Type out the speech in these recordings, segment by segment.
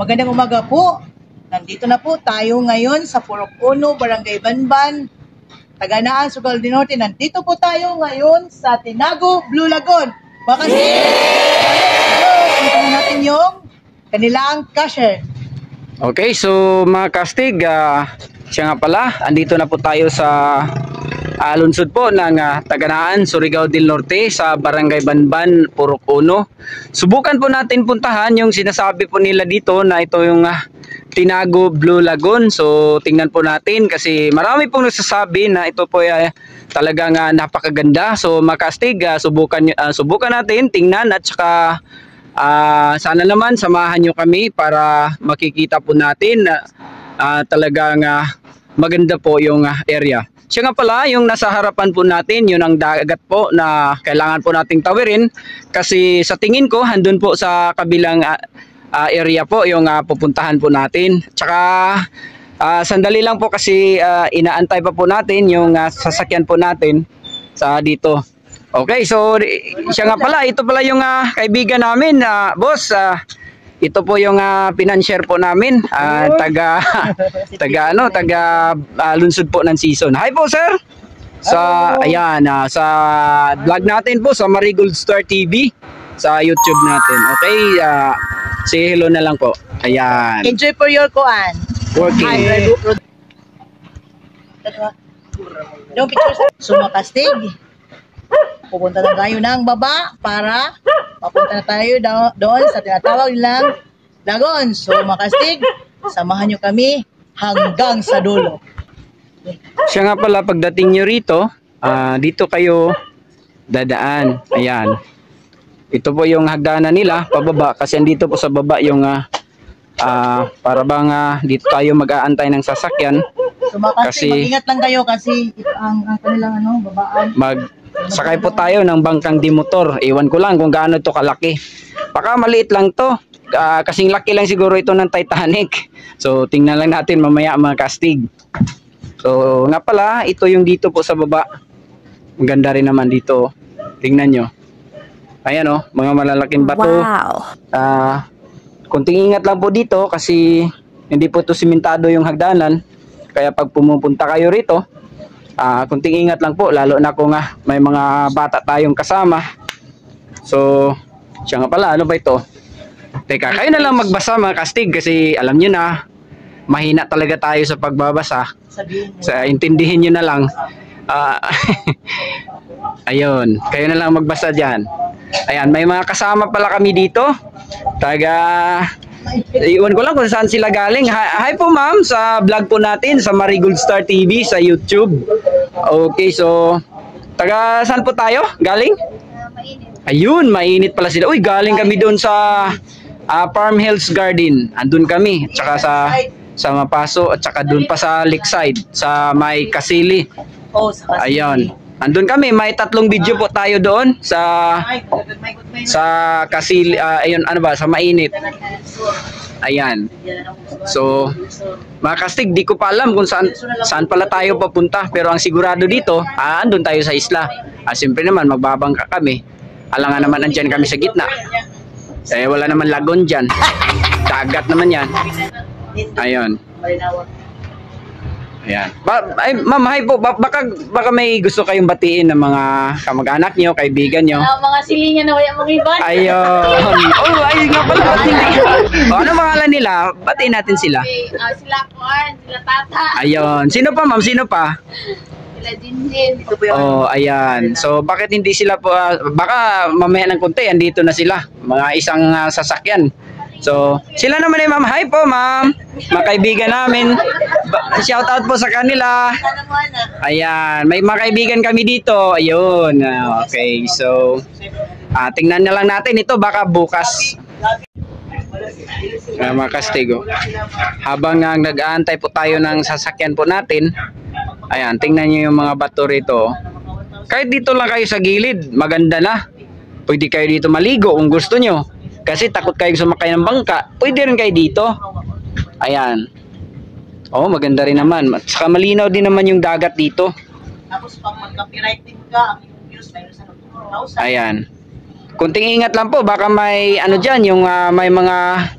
Magandang umaga po. Nandito na po tayo ngayon sa Purok 1, Barangay Banban, Taganaan, Sugal del Norte. Nandito po tayo ngayon sa Tinago, Blue Lagoon. Baka punta natin yung kanilang cashier. Okay, so mga kastig, siya nga pala, andito na po tayo sa lungsod po ng Taganaan, Surigao del Norte sa Barangay Banban, Purok 1. Subukan po natin puntahan yung sinasabi po nila dito na ito yung Tinago Blue Lagoon. So tingnan po natin kasi marami pong nagsasabi na ito po ay talagang napakaganda. So mga kastig, subukan natin tingnan at saka sana naman samahan nyo kami para makikita po natin na talagang maganda po yung area. Siya nga pala, yung nasa harapan po natin, yun ang dagat po na kailangan po nating tawirin kasi sa tingin ko, handun po sa kabilang area po yung pupuntahan po natin. Tsaka sandali lang po kasi inaantay pa po natin yung sasakyan po natin sa dito. Okay, so siya nga pala, ito pala yung kaibigan namin, boss. Ito po yung pinanshare po namin, taga lungsod po ng season. Hi po sir. Ayan, sa vlog natin po sa Marigold Star TV sa YouTube natin. Okay, say hello na lang po. Ayan. Enjoy for your kuan. Working. Don't picture sumakastig. Pupunta na tayo ng baba para papunta na tayo doon sa tinatawag nilang lagoon. So makastig, samahan nyo kami hanggang sa dulo. Siya nga pala, pagdating nyo rito, dito kayo dadaan. Ayan. Ito po yung hagdanan nila, pababa. Kasi andito po sa baba yung para bang dito tayo mag-aantay ng sasakyan. So makastig, mag-ingat lang kayo kasi ito ang kanilang babaan. Sakay po tayo ng bangkang di motor. Iwan ko lang kung gaano ito kalaki. Baka maliit lang to. Kasing laki lang siguro ito ng Titanic. So tingnan lang natin mamaya mga kastig. So nga pala, ito yung dito po sa baba. Ang ganda rin naman dito. Tingnan nyo. Ayan o, mga malalaking bato. Wow. Kunting ingat lang po dito kasi hindi po ito simentado yung hagdanan. Kaya pag pumupunta kayo rito, kunting ingat lang po, lalo na kung may mga bata tayong kasama. So, siya nga pala, ano ba ito? Teka, kayo na lang magbasa mga kastig kasi alam nyo na, mahina talaga tayo sa pagbabasa. Intindihin nyo na lang. Ayun, kayo na lang magbasa dyan. Ayan, may mga kasama pala kami dito. Iwan ko lang kung saan sila galing. Hi po ma'am sa vlog po natin sa Marigold Star TV sa YouTube. Okay, so taga saan po tayo? Galing? Ayun, mainit pala sila. Uy, galing kami doon sa Farm Hills Garden. Andun kami, at saka sa Mapaso, at saka doon pa sa Lakeside, sa may Kasili. Ayun. Andun kami, may 3 video po tayo doon sa Kasili, ayun, ano ba, sa mainit. Ayan. So, mga kastig, di ko pa alam kung saan pala tayo papunta. Pero ang sigurado dito, andun tayo sa isla. Siyempre naman, magbabangka kami. Alangan naman, andyan kami sa gitna. Wala naman lagon dyan. Dagat naman yan. Ayun. Ayan. Ma'am, hi po. Baka may gusto kayong batiin ng mga kamag-anak nyo, kaibigan nyo. Mga silingan na wala mga iban. Ayun. Oh, ayun nga pala. Ano pangalan nila? Batiin natin sila. Sila Kuan, sila Tata. Ayun. Sino pa ma'am? Sino pa? Sila Jinjin. Oh, ayan. So, bakit hindi sila po? Baka mamaya ng konti, andito na sila. Mga isang sasakyan. So, sila naman ma'am. Hi po ma'am. Mga kaibigan namin. Shout out po sa kanila. Ayan. May mga kaibigan kami dito. Ayun. Okay. So, tingnan na lang natin ito. Baka bukas. Mga kastigo. Habang nag-aantay po tayo ng sasakyan po natin. Ayan. Tingnan nyo yung mga bato rito. Kahit dito lang kayo sa gilid. Maganda na. Pwede kayo dito maligo kung gusto nyo. Kasi takot kayo sumakay ng bangka, pwede rin kayo dito. Ayan. Oh, maganda rin naman. At saka malinaw din naman yung dagat dito. Tapos pag mag-copywriting ka, ang views mayroon sa 2,000. Ayan. Kunting ingat lang po, baka may ano diyan, yung may mga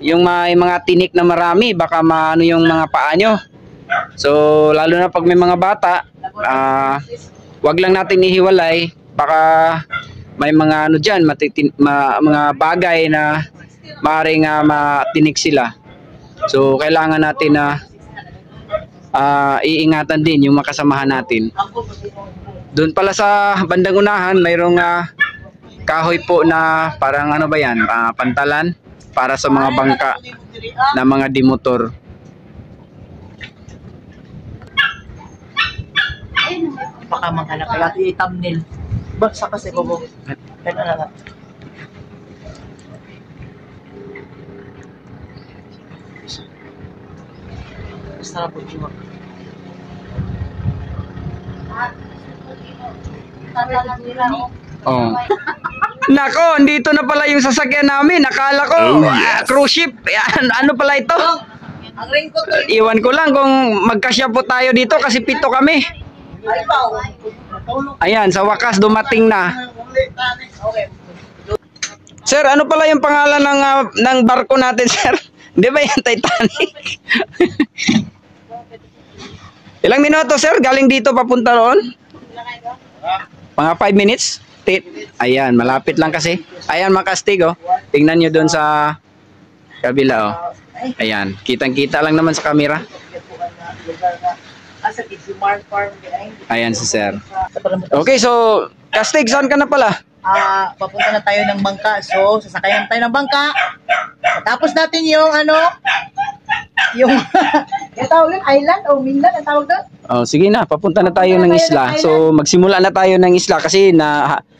yung may mga tinik na marami, baka maano yung mga paa nyo. So, lalo na pag may mga bata, wag lang natin ihiwalay, baka may mga ano dyan, mga bagay na maaaring matinik sila. So, kailangan natin na iingatan din yung makasamahan natin. Doon pala sa bandang unahan, mayroong kahoy po na parang ano ba yan, pantalan para sa mga bangka na mga dimotor. Baka maghanap kaya i-thumbnail. Baksa kasi bobo. Ano na lang. Basta po jiwa. Oh. Nako, dito na pala yung sasakyan namin. Nakala ko, cruise ship. Ano pala ito? Ang ringkot ko. Iwan ko lang kung magkasya po tayo dito kasi 7 kami. Ayan, sa wakas dumating na. Sir, ano pala yung pangalan ng barko natin, sir? Di ba yung Titanic? Ilang minuto, sir? Galing dito papunta roon? Mga 5 minutes? Ayan, malapit lang kasi. Ayan, makastig, oh. Tingnan nyo doon sa kabila, oh. Ayan, kitang-kita lang naman sa camera. Ayan si sir. Okay, so, Kastig, saan ka na pala? Papunta na tayo ng bangka. So, sasakayan tayo ng bangka. Tapos natin yung yung tawag doon, island o mainland, ang tawag doon? Oh, sige na, papunta na tayo ng isla. So, magsimula na tayo ng isla kasi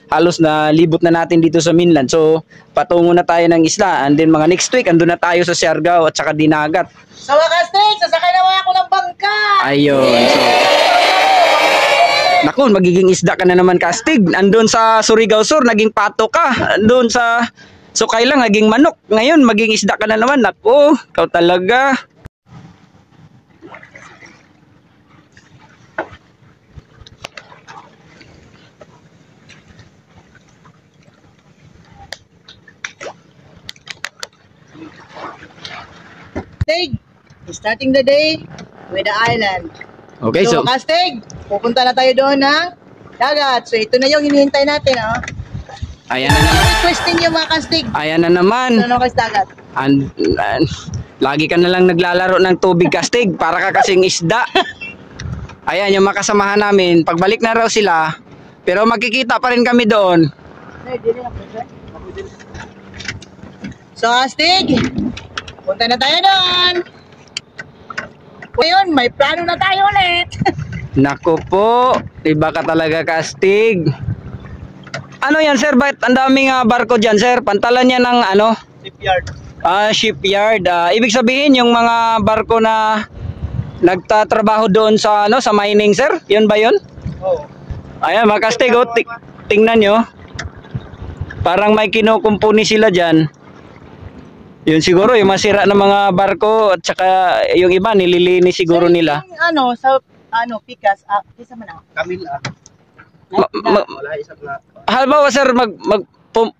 halos na libot na natin dito sa mainland. So, patungo na tayo ng isla. And then mga next week, andun na tayo sa Siargao at saka Dinagat. Sa wakas, sasakay naman ako ng bangka! Ayun. So, naku, magiging isda ka na naman, Kastig. Andun sa Surigao Sur, naging pato ka. Andun sa Sukay lang, naging manok. Ngayon, maging isda ka na naman. Naku, ikaw talaga. Starting the day with the island. Okay, so Kastig, pupunta na tayo doon ng dagat. So ito na yung hinihintay natin, oh. Ayan na naman. Requesting yung mga Kastig. Ayan na naman. Ito na kasi dagat. Lagi ka na lang naglalaro ng tubig, Kastig, para ka kasing isda. Ayan, yung makasamahan namin, pagbalik na raw sila, pero magkikita pa rin kami doon. So Kastig, punta na tayo doon. Ngayon, may plano na tayo ulit. Nako po, iba ka talaga, Kastig. Ano yan, sir? Bakit ang daming barko dyan, sir? Pantalan niya ng ano? Shipyard. Shipyard. Ibig sabihin, yung mga barko na nagtatrabaho doon sa sa mining, sir? Yun ba yun? Oo. Ayan, mga Kastig, oh, tingnan nyo. Parang may kinukumpuni sila dyan. Yun siguro, yung masira ng mga barko at saka yung iba, nililinis siguro nila. Yung sa Pikas, isa man ako. Camila. Wala isang na. Halimbawa, sir,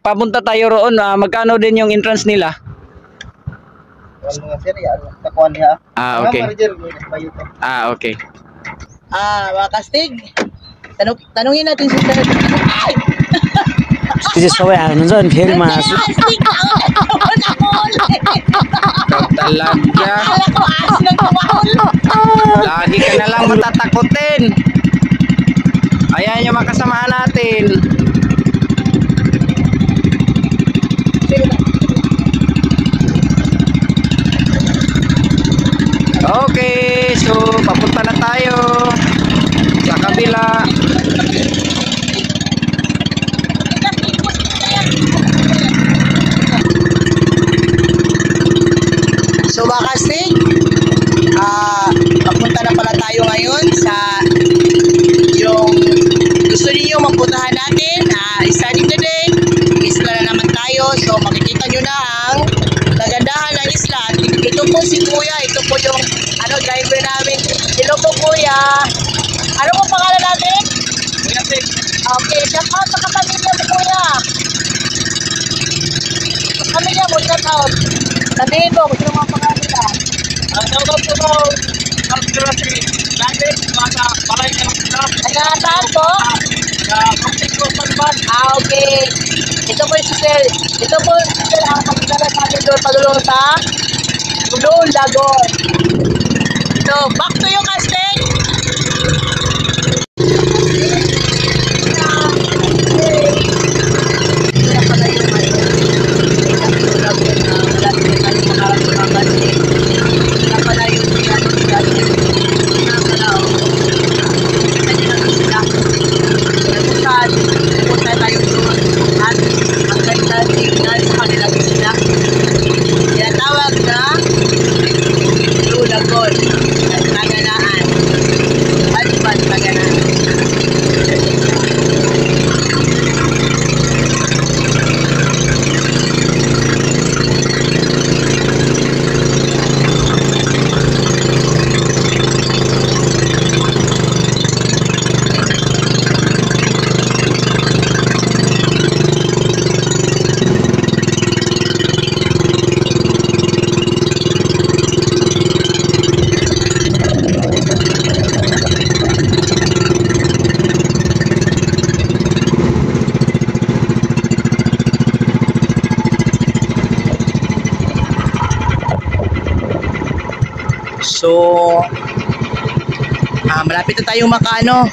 papunta tayo roon, magkano din yung entrance nila? Ang mga serya, kakuan niya. Okay. Okay. Mga Kastig, tanungin natin si Sir. Ay! Kasi saway ano dyan, very masuk. Kastig, Talaga. akala ko asin ang tumahol. Lagi ka na lang matatakotin. Ayan yung makasama natin. Okay, so papunta na tayo sa kabila. So mga Kastig, papunta na pala tayo ngayon sa yung gusto niyo mapuntahan natin. Starting the day, isla na naman tayo. So makikita nyo na ang kagandahan ng isla. Ito po si Kuya, ito po yung driver namin. Hello po Kuya. Ano po pangalan natin? Okay, shout out sa kapamilya mo Kuya. Sa pamilya mo, shout out. Sabihin mo, gusto naman pangalan nila. Nagkakataan po? Okay. Ito po yung sister. Ito po yung sister ang pagkakala natin doon padulong sa Blue Lagoon. So, back to you, Casting. Tinatawag na Blue Lagoon, Taganaan, Banban, Taganaan. So, malapit na tayo makaano.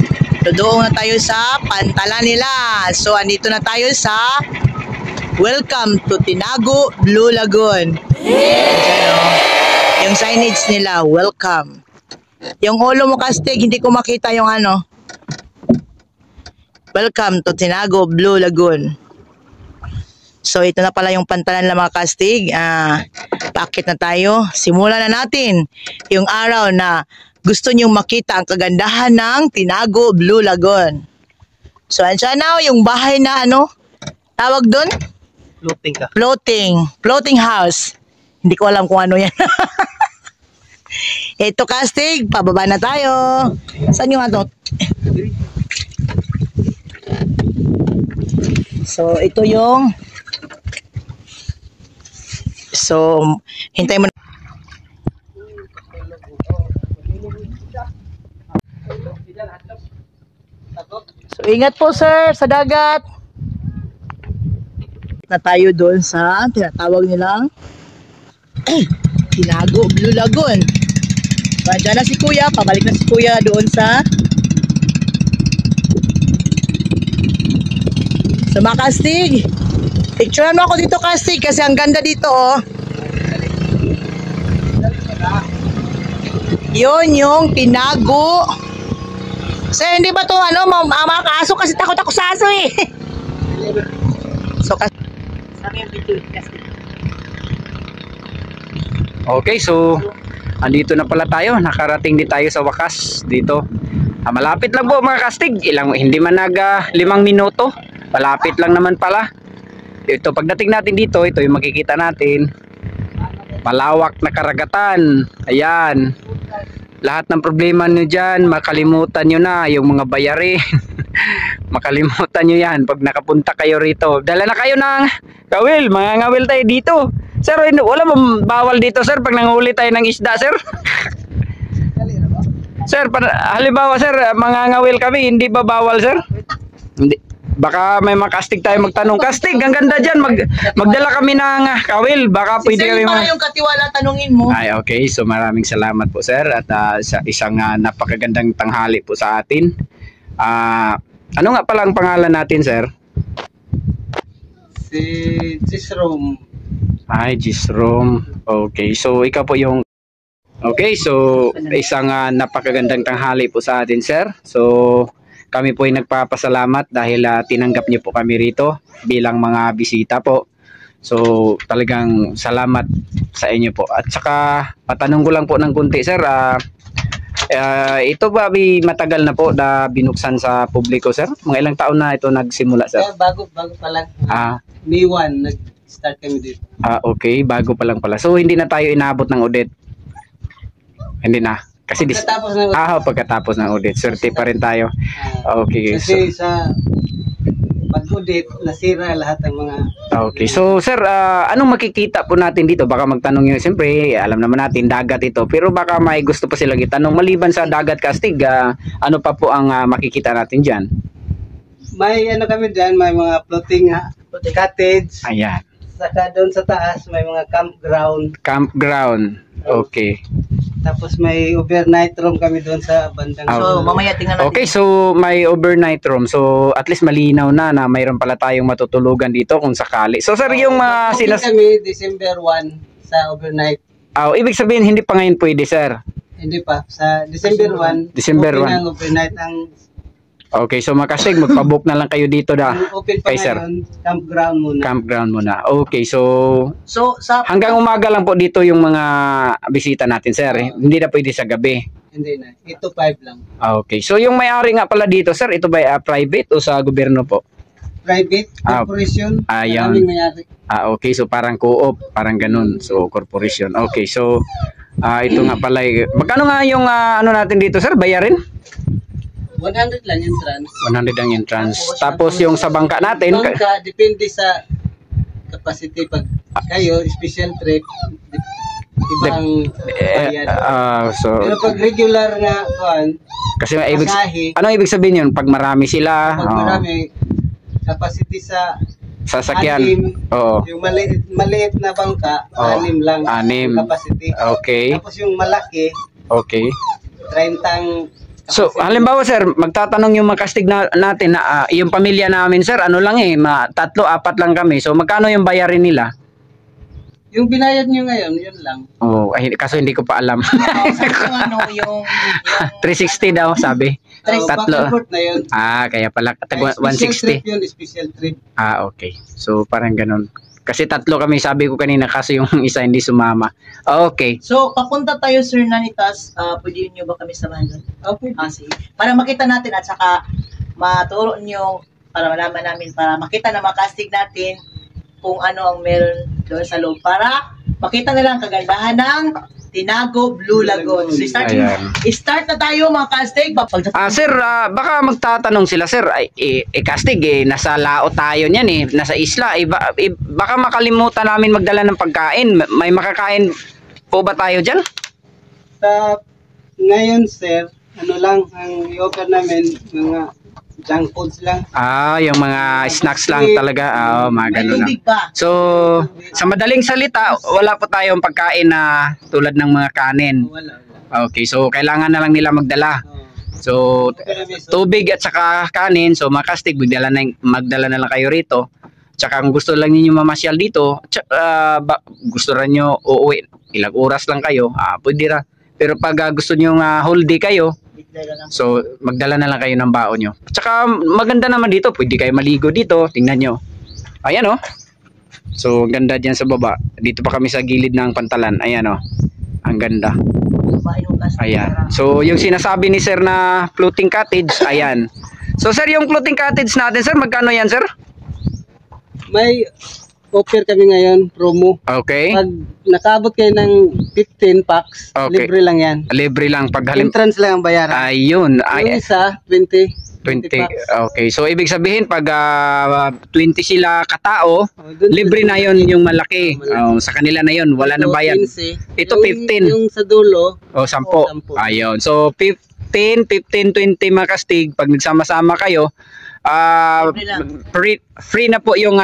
Doon na tayo sa pantalan nila. So, andito na tayo sa Welcome to Tinago Blue Lagoon. Yung signage nila, welcome. Yung ulo mo, Castig, hindi ko makita yung ano. Welcome to Tinago Blue Lagoon. So, ito na pala yung pantalan ng mga Castig. Paakit na tayo. Simulan na natin yung araw na gusto nyong makita ang kagandahan ng Tinago Blue Lagoon. So, andyan na yung bahay na ano, tawag doon? Floating ka. Floating house. Hindi ko alam kung ano yan. Ito, Castig, pababa na tayo. Saan yung ano? So, ito yung hintay mo na. So, ingat po, sir, sa dagat. Na tayo doon sa tinatawag nilang Tinago Blue Lagoon. So, andyan na si Kuya. Pabalik na si Kuya doon sa mga Castig. Picturean mo ako dito, Castig, kasi ang ganda dito, oh. Yun yung Tinago. Kasi hindi ba ito, ano, mga kaaso kasi takot ako sa aso, eh. So, sabi yung video, Castig. Okay, so andito na pala tayo. Nakarating din tayo sa wakas dito. Malapit lang po mga Castig. Hindi man 5 minuto. Malapit lang naman pala. Ito, pagdating natin dito, ito yung makikita natin. Malawak na karagatan. Ayan. Lahat ng problema nyo dyan, makalimutan nyo na yung mga bayarin. Makalimutan nyo yan pag nakapunta kayo rito. Dala na kayo ng kawil. Mga ngawil tayo dito. Sir, wala bang bawal dito, sir, pag nanguli tayo ng isda, sir? Sir, halimbawa, sir, mga ngawil kami, hindi ba bawal, sir? Hindi. Baka may makastig tayo magtanong. Kastig, ang ganda dyan. Magdala kami ng kawil. Baka pwede kami yung katiwala, tanungin mo. Ay, okay. So, maraming salamat po, sir. At sa isang napakagandang tanghali po sa atin. Ano nga pala ang pangalan natin, sir? Si Gisrom. Ay, Gisrom. Okay, so ikaw po yung... Okay, so isang napakagandang tanghali po sa atin, sir. So, kami po ay nagpapasalamat dahil tinanggap niyo po kami rito bilang mga bisita po. So, talagang salamat sa inyo po. At saka, patanong ko lang po ng kunti, sir. Ito ba matagal na po na binuksan sa publiko, sir? Mga ilang taon na ito nagsimula, sir? Bago pa lang. May 1, nag-start kami dito. Okay, bago pa lang pala. So, hindi na tayo inabot ng audit? Hindi na. Kasi pagkatapos ng audit. Swerte pa rin tayo. Okay. Kasi sa pag-audit, nasira lahat ng mga Okay. So sir, anong makikita po natin dito? Baka magtanong nyo, siyempre, alam naman natin dagat ito. Pero baka may gusto pa silang itanong. Maliban sa dagat kastig, ano pa po ang makikita natin dyan? May ano kami dyan, may mga floating cottage. Ayan. Saka doon sa taas, may mga campground. Campground. Okay. Tapos may overnight room kami doon sa bandang. So, mamaya tingnan natin. Okay, so may overnight room. So at least malinaw na mayroon pala tayong matutulugan dito kung sakali. So sir, yung kami December 1 sa overnight. ibig sabihin hindi pa ngayon pwede, sir. Hindi pa. Sa December 1. December 1. Ang overnight ang Okay, so makasig magpa-book na lang kayo dito open pa kay sir. ngayon, campground muna. Campground muna. Okay, so sa hanggang umaga lang po dito yung mga bisita natin, sir. Hindi na pwede sa gabi. Hindi na. Ito 5 lang. Okay, so yung may-ari nga pala dito, sir, ito ba private o sa gobyerno po? Private corporation. Ayan. Maraming may-ari. Okay, so parang co-op, parang ganun. So corporation. Okay, so ito nga pala. Magkano nga yung ano natin dito, sir? Bayarin? 100 lang yung trans. 100 ang entrance. Tapos yung sa bangka natin, Bangka, depende sa capacity. Pag kayo, special trip, ibang bayad. so Pero pag regular nga, kasi pasahe, ano ibig sabihin yun? Pag marami sila, pag marami, capacity sa sasakyan. 6, Oo. yung maliit na bangka, 6 lang 6. yung capacity. Okay. Tapos yung malaki, Okay. 30 ang So, halimbawa sir, magtatanong yung makastig natin na yung pamilya namin sir, ano lang 3, 4 lang kami. So, magkano yung bayarin nila? Yung binayad nyo ngayon, yun lang. Oh, kaso hindi ko pa alam. yung 360 daw, sabi. Back and forth na yun. Kaya pala, Special 160. trip yun, special trip. Okay. So, parang ganun. Kasi 3 kami, sabi ko kanina, kaso yung isa hindi sumama. Okay. So, papunta tayo, Sir Nanitas. Pwede nyo ba kami samahan doon? Okay. Sige. Para makita natin at saka maturo nyo, para malaman namin, para makita na makastig natin kung ano ang meron doon sa loob. Para makita nila ang kagandahan ng Tinago Blue Lagoon. So, start na tayo mga kastig. Sir, baka magtatanong sila, sir, kastig, nasa lao tayo niyan nasa isla, baka makalimutan namin magdala ng pagkain. May makakain po ba tayo dyan? Ngayon, sir, ano lang, ang i-offer namin, mga junk foods lang. Yung mga snacks lang talaga. Mga ganun na. So, sa madaling salita, wala po tayong pagkain na tulad ng mga kanin. Wala. Okay, so kailangan na lang nila magdala. So, tubig at saka kanin. So, makastig, magdala na lang kayo rito. Tsaka kung gusto lang ninyo mamasyal dito, gusto rin nyo uuwi, ilang oras lang kayo, pwede ra. Pero pag gusto nyo whole day kayo, so magdala na lang kayo ng baon nyo. Tsaka maganda naman dito, pwede kayo maligo dito, tingnan nyo. Ayan So ganda dyan sa baba. Dito pa kami sa gilid ng pantalan. Ayan ang ganda. Ayan. So yung sinasabi ni sir na floating cottage, ayan. So sir, yung floating cottage natin sir, magkano yan sir? May offer kami ngayon, promo. Okay. Pag nakaabot kayo ng 15 packs, libre lang yan. Libre lang. Pag entrance lang ang bayaran. Ayun. Yung isa, 20 packs. Okay. So, ibig sabihin, pag 20 sila katao, libre na yon yung malaki. Sa kanila na yon, wala na bayad. 15. Ito, 15. Yung sa dulo, 10. Ayun. So, 15, 20 makastig. Pag nagsama-sama kayo, free na po yung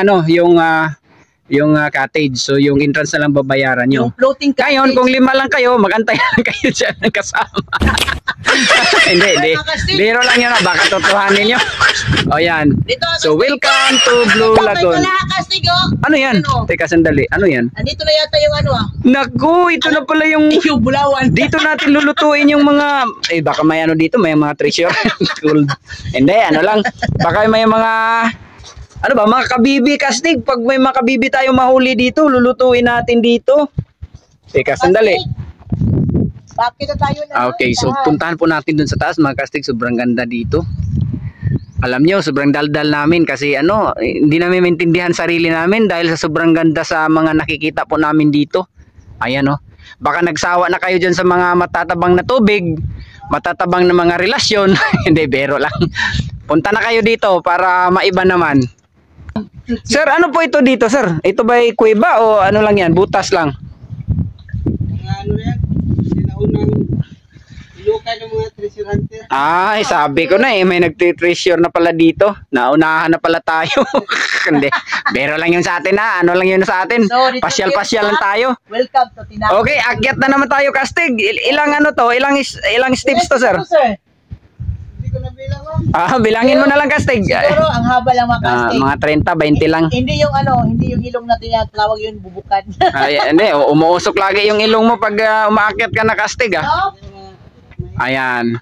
yung cottage. So yung entrance na lang babayaran nyo. Yung floating cottage. Ngayon kung 5 lang kayo, magantay lang kayo dyan ng kasama. hindi. Biro lang yun, baka totohanin nyo. O yan. So welcome to Blue Lagoon. Ano yan? Teka sandali, ano yan? Andito na yata yung Naku, ito na pala yung bulawan. dito natin lulutuin yung mga baka may dito, may mga treasure. Cool. Hindi, lang. Baka may mga mga kabibi kastig. Pag may mga kabibi tayo mahuli dito, lulutuin natin dito. Teka, sandali. Bakit na tayo na? Okay, so puntahan po natin dun sa taas mga kastig. Sobrang ganda dito. Alam nyo, sobrang daldal namin kasi hindi namin maintindihan sarili namin dahil sa sobrang ganda sa mga nakikita po namin dito. Ayan baka nagsawa na kayo dyan sa mga matatabang na tubig, matatabang na mga relasyon. Hindi, bero lang. Punta na kayo dito para maiba naman. Sir, ano po ito dito, sir? Ito ba ay kuweba o ano lang yan? Butas lang? Mga ano yan, sinaunang ilukan ng mga treasure hunter. Ay, sabi ko na eh, may nagtitreasure na pala dito. Naunahan na pala tayo. Hindi. Bero lang yun sa atin ha. Ano lang yun sa atin? So, dito Pasyal-pasyal lang tayo. Welcome to Tinapay. Okay, akyat na naman tayo, Kastig. Ilang ano to? Ilang steps to, sir? Hindi ko nabilang lang. Bilangin mo na lang, Kastig. Siguro, ang haba lang mga kastig. Mga 30, 20 lang. Hindi yung hindi yung ilong natin yan, tawag yun bubukan. Hindi, umuusok lagi yung ilong mo pag umaakyat ka na, Kastig ah. Ayan.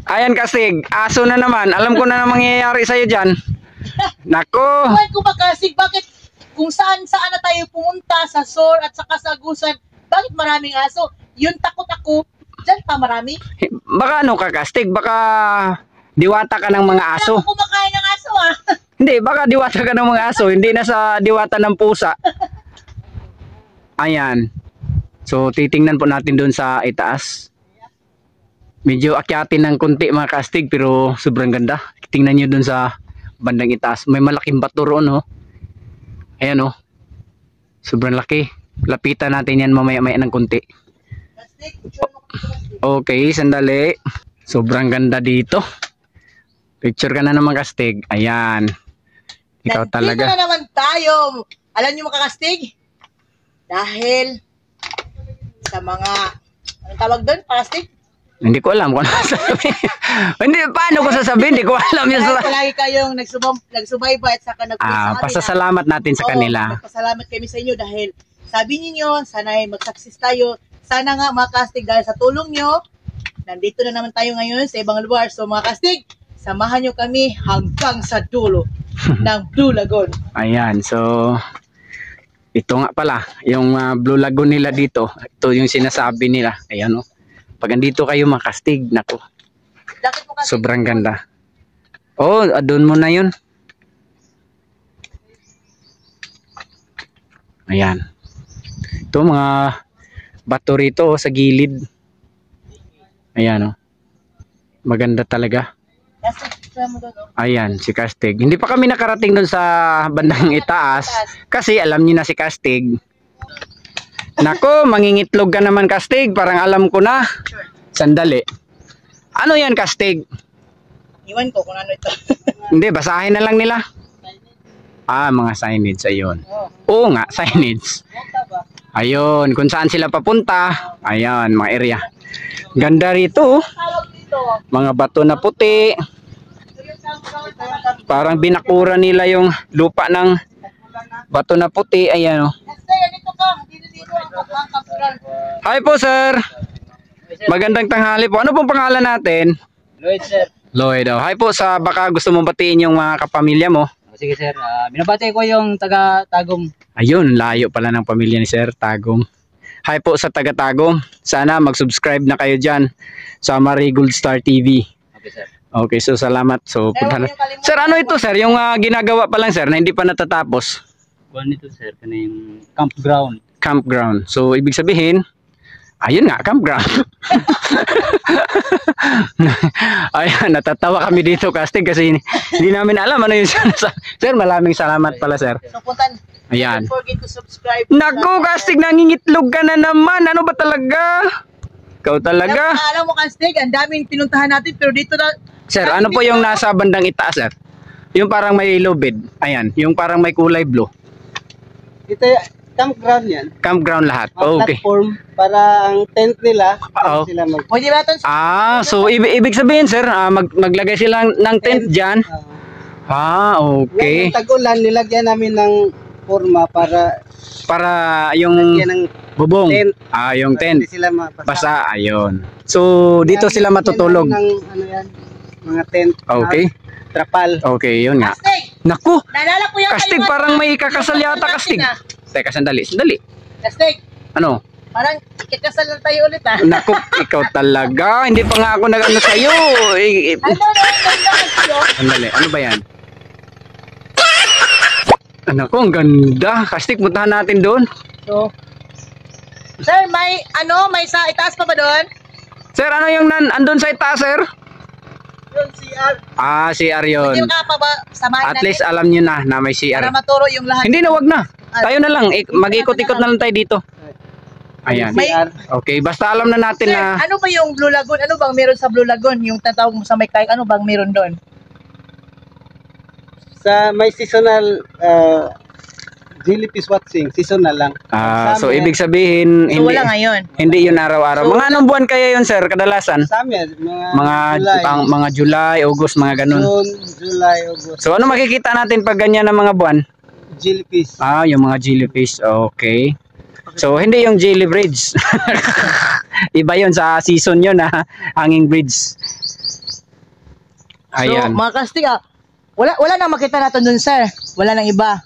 Ayan, Kastig. Aso na naman. Alam ko na mangyayari sa'yo dyan. Nako. Ewan ko ba kasig, bakit kung saan na tayo pumunta sa SOR at saka sa Agusan, bakit maraming aso? Yun takot ako, dyan pa marami. Baka ano ka, Kastig? Baka diwata ka ng mga aso. Wala ko kumakain ng aso ah. Hindi, baka diwata ka ng mga aso. Hindi na sa diwata ng pusa. Ayan. So, titingnan po natin doon sa itaas. Medyo akyatin ng konti mga Kastig, pero sobrang ganda. Tingnan nyo doon sa bandang itaas. May malaking bato roon, oh. Ayan, oh. Sobrang laki. Lapitan natin yan mamaya-maya ng konti. Okay, sandali. Sobrang ganda dito. Picture ka na naman, Kastig. Ayan. Ikaw talaga. Dito na naman tayo. Alam nyo mga kastig? Dahil sa mga, anong tawag doon, kastig? Hindi ko alam kung ano sasabihin. Hindi, paano ko sasabihin? Hindi ko alam yun. Dahil palagi kayong nagsubaybay at saka nagpisa Pasasalamat natin sa kanila. Pasalamat kami sa inyo dahil sabi niyo sana ay mag-success tayo. Sana nga mga kastig, dahil sa tulong nyo, nandito na naman tayo ngayon sa ibang lugar. So mga kastig, samahan nyo kami hanggang sa dulo ng Blue Lagoon. Ayan, so ito nga pala, yung Blue Lagoon nila dito. Ito yung sinasabi nila. Ayan, oh. Pag andito kayo mga kastig, nako. Sobrang ganda. Oh, doon mo na yun. Ayan. Ito mga bato rito, oh, sa gilid. Ayan, oh. Maganda talaga. Ayan, si Kastig. Hindi pa kami nakarating doon sa bandang itaas kasi alam niyo na si Kastig. Nako, mangingitlog ka naman, Kastig. Parang alam ko na. Sandali. Ano yan, Kastig? Iwan ko kung ano ito. Hindi, basahin na lang nila. Mga signage, ayun. Oo nga, signage. Ayun, kung saan sila papunta. Ayun, mga area. Ganda rito. Mga bato na puti. Parang binakura nila yung lupa ng bato na puti. Ayan, oh. Hi po, sir. Magandang tanghali po. Ano pong pangalan natin? Lloyd, sir. Lloyd. Oh. Hi po, baka gusto mong batiin yung mga kapamilya mo. Sige, sir. Binabati ko yung taga-Tagum. Ayun, layo pala ng pamilya ni Sir, Tagum. Hi po sa taga-Tagum. Sana mag-subscribe na kayo dyan sa Marigold Star TV. Okay, sir. Okay, so salamat. So, sir, ano ito, sir? Yung ginagawa pa lang, sir, na hindi pa natatapos? Kuhan nito, sir. Kana yung campground. Campground. So, ibig sabihin, ayun nga, campground. Ayan, natatawa kami dito, Kastig, kasi hindi namin alam ano yung sir, maraming salamat pala, sir. So, puntan. Ayan. Don't forget to subscribe. Naku, Kastig, nangingitlog ka na naman. Ano ba talaga? Ikaw talaga. Alam mo, Kastig, ang daming pinuntahan natin, pero dito na... Sir, ano po yung nasa bandang itaas, sir? Yung parang may lubid. Ayan, yung parang may kulay blue. Ito, campground yan. Campground lahat. Ang Okay. platform para ang tent nila. Oo. Sila mag... Pwede ba ito? So ibig sabihin, sir, maglagay sila ng tent dyan. Okay. Ngayon, tag-ulan, nilagyan namin ng forma para Yung lagyan ng bubong. tent. Yung Para tent. hindi sila mapasa. Basa, ayun. So, dito Kaya sila matutulog. ng, ano yan, mga tent. Okay. Trapal. Okay, yun nga. Kastig! Naku! Naalala ko yan. Kastig, parang may kakasal yata, Kastig. Teka, sandali. Kastig, Ano? parang ikikasal na tayo ulit ah. Naku, ikaw talaga. Hindi pa nga ako nag-ano sa'yo. Sandali, ano ba yan? Naku, ang ganda. Kastig, puntahan natin doon. So, sir, may sa itaas pa ba doon? Sir, ano yung andun sa itaas, sir? Yung CR. Ah, CR yun. Hindi ka pa ba samahin At least alam nyo na na may para CR. maturo yung lahat. Hindi na, wag na. Tayo na lang. Mag-ikot-ikot na lang tayo dito. Ayan. May- Okay, basta alam na natin Sir, na ano ba yung Blue Lagoon? Ano bang meron sa Blue Lagoon? Yung tatawag mo sa may kayak, ano bang meron doon? Sa may seasonal jellyfish watching, seasonal lang. so ibig sabihin So hindi wala ngayon. hindi yun araw-araw. So, Mga anong buwan kaya yun, sir, kadalasan? Summer, Mga July, August, mga ganun. June, July, August. So ano makikita natin pag ganyan ng mga buwan? Jellyfish. Ah, yung mga jellyfish. Okay. So hindi yung jelly bridge. Iba yun sa season yun, hanging bridge. So Ayan. mga kastig, wala nang makita natin doon, sir. Wala nang iba.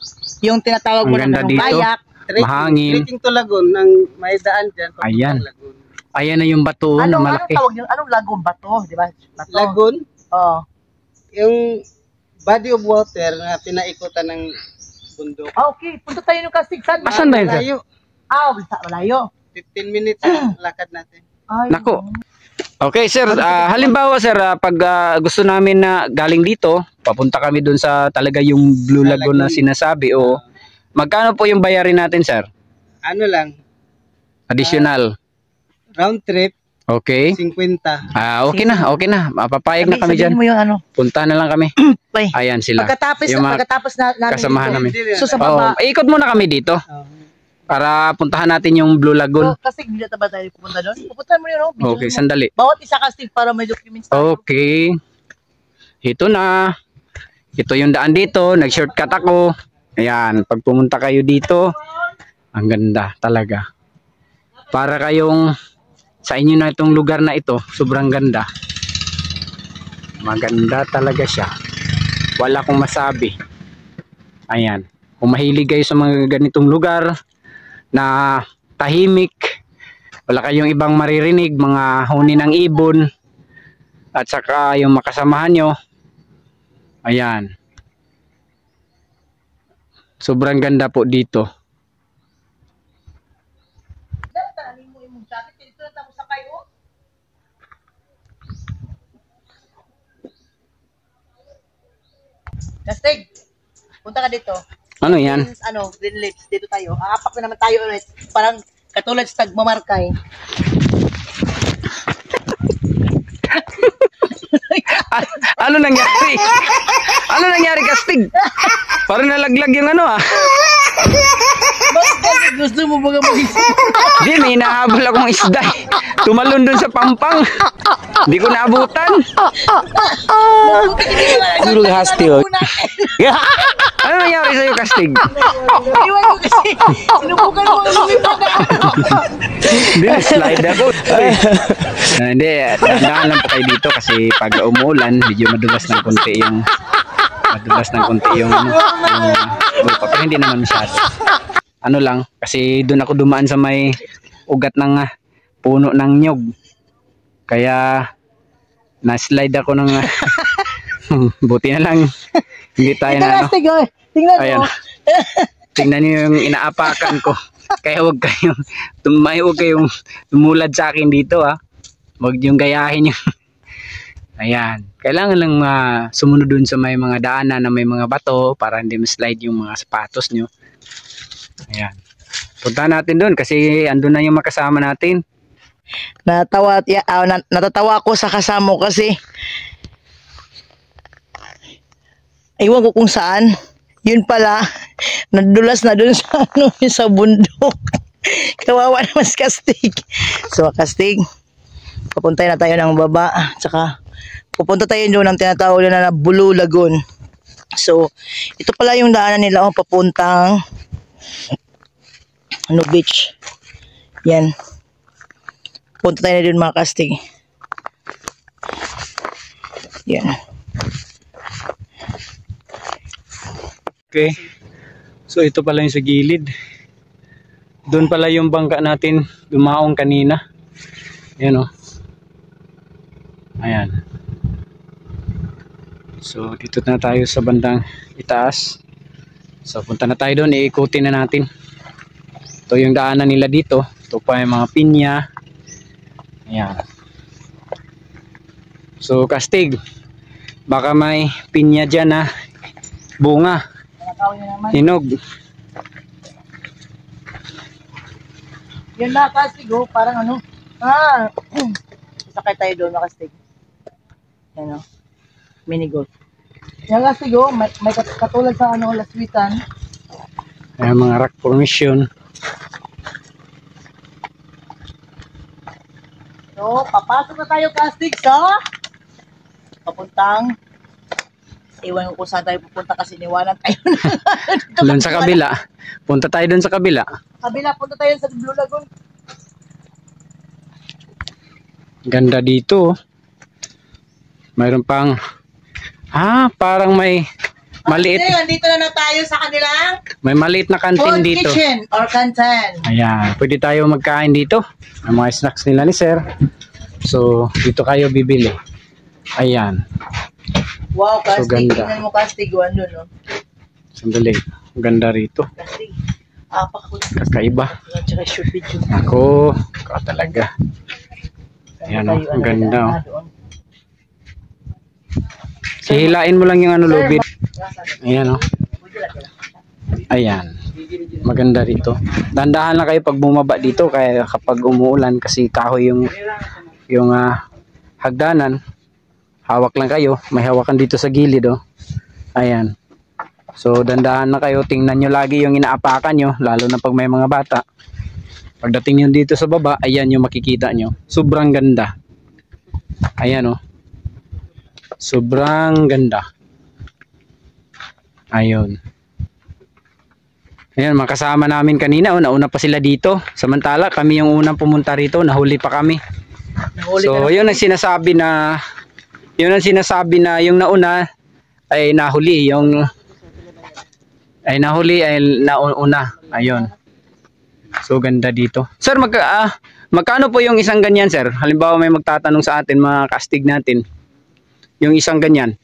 Yung tinatawag mo Ang na ganda ng dito. kayak. Mahangin. Trekking to Lagoon, ng may daan dyan. Ayan. Lagoon. Ayan na yung bato na Anong malaki. tawag yun? Anong lagoon? Bato, di ba? Bato. Lagoon, Oo. yung body of water na pinaikutan ng bundok. Okay, punta tayo ng kastig. Saan? Asan ba yun, sir? Malayo. Malayo. 15 minutes ang lakad natin. Ay, Nako. Okay, sir. Halimbawa, sir, pag gusto namin na galing dito, papunta kami dun sa talaga yung Blue Lagoon na sinasabi. O, magkano po yung bayarin natin, sir? Ano lang, Additional. round trip, Okay. 50. Okay na, okay na. Mapapayag na kami sabihin dyan. mo yung ano. Punta na lang kami. Ay, Ayan sila. pagkatapos Yung mga namin kasamahan dito. namin. So sa baba. Ikot muna kami dito para puntahan natin yung Blue Lagoon. So, kastig, hindi na ba tayo pupunta doon? Pupunta mo yun, no? Bigyan Okay, mo. sandali. Bawat isa kastig para may documents tayo. Okay. Ito na. Ito yung daan dito. Nag-shortcut ako. Ayan. Pag pumunta kayo dito, ang ganda talaga. Para kayong sa inyo na itong lugar na ito, sobrang ganda. Maganda talaga siya. Wala akong masabi. Ayan. Kung mahilig kayo sa mga ganitong lugar na tahimik, wala kayong ibang maririnig, mga huni ng ibon, at saka yung makasamahan nyo. Ayan. Sobrang ganda po dito. Kastig, punta ka dito. Ano yan? Green lips. Dito tayo. Aapak na naman tayo ulit. Parang katulad sa tagmamarkay. Ano nangyari? Ano nangyari, Kastig? Parang nalaglag yung ano Bakit gusto mo baga mag-isip? Di, may hinahabol akong isda. Tumalon dun sa pampang. Hindi ko naabutan. Guru hasti, oh. Ano nangyari sa'yo, Kastig? Iwan ko kasi. Sinubukan mo ang lumipad na. Hindi, slide ako. Hindi, dahan lang po kayo dito kasi pag umuulan, medyo madulas ng konti yung lupa. Pero hindi naman masyado. Ano lang, kasi doon ako dumaan sa may ugat ng puno ng nyog. Kaya na-slide ako ng buti na lang hindi tayo Ito na ano. Kastig, oh. Tingnan Ayan. mo. Tingnan niyo yung inaapakan ko. Kaya huwag kayong tumulad sa akin dito Huwag yung gayahin yung ayan. Kailangan lang sumunod dun sa may mga daanan na may mga bato para hindi ma-slide yung mga sapatos nyo. Ayan. Punta natin dun kasi andun na yung makasama natin. Natatawa ako sa kasama ko kasi iwan ko kung saan. Yun pala, nadulas na dun sa, sa bundok. Kawawa naman si Kastig. So, Kastig, papuntay na tayo ng baba. Tsaka, pupunta tayo doon ng tinatawag na Blue Lagoon. So, ito pala yung daanan nila papuntang Beach. Yan. Punta tayo na doon mga Kastig. Yan. Okay. So ito pala yung sa gilid. Doon pala yung bangka natin dumaong kanina. Ayan Ayan. So dito na tayo sa bandang itaas. So punta na tayo doon, iikutin na natin. Ito yung daanan nila dito. Ito pa yung mga pinya. Ayan. So Kastig, Baka may pinya dyan na bunga. Nakakawin na naman. Hinog. Yun na, Kastig, oh, parang ano. Sakay tayo doon, Kastig. Yan, oh. Mini golf. Yan, Kastig, oh, may katulad sa ano, laswitan. Ayan, mga rock formation. So, papasok na tayo, Kastig, sa papuntang, iwan ko kung saan tayo pupunta kasi niwanan tayo. Doon sa kabila. Punta tayo doon sa kabila. Kabila, punta tayo sa Blue Lagoon. Ganda dito. Mayroon pang parang may maliit. Kasi andito na tayo sa kanilang May maliit na kantin food dito. kitchen or canteen. Ayan, pwede tayo magkain dito. Ang mga snacks nila ni Sir. So, dito kayo bibili. Ayan. Wow, Kastig, ganda. tingnan mo, Kastig, ano, no? Sandali. Ang ganda rito. Kastig, apak ko. Kakaiba. Tsaka shoot video. Ako, talaga. Ayan, Tayo, ang ganda. ano, Oh. doon. Hihilain mo lang yung ano, Sir, lubid. Ayan, oh. Ayan. Maganda rito. Dandahan lang kayo pag bumaba dito kaya kapag umuulan kasi kahoy yung hagdanan. Hawak lang kayo. May hawakan dito sa gilid, oh. Ayan. So, dandahan na kayo. Tingnan nyo lagi yung inaapakan nyo. Lalo na pag may mga bata. Pagdating nyo dito sa baba, ayan yung makikita nyo. Sobrang ganda. Ayan, oh. Sobrang ganda. Ayun. Ayan, makasama namin kanina. Nauna pa sila dito. Samantala, kami yung unang pumunta rito. Nahuli pa kami. So, yun ang sinasabi na yung nauna ay nahuli. Yung nahuli ay nauna. Ayun. So, ganda dito. Sir, magkano po yung isang ganyan, sir? Halimbawa, may magtatanong sa atin, mga kastig natin. Yung isang ganyan.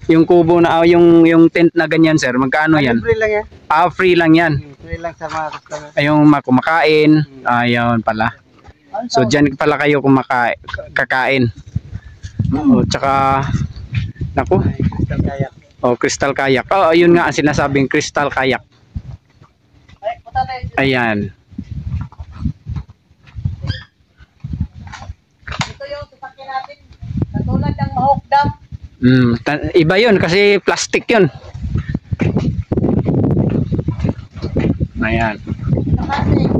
Yung kubo na, yung tent na ganyan, sir. Magkano yan? Free lang yan. Free lang yan. Free lang sa mga customer. Yung kumakain. Ayun pala. So, dyan pala kayo kakain. Tsaka, naku. Crystal kayak. Crystal kayak. Ayun nga ang sinasabing crystal kayak. Ayan. Ito yung sasakyan natin. Katulad ng Mahawk Dam. Iba yun kasi plastic yun. Ayan. Kastig,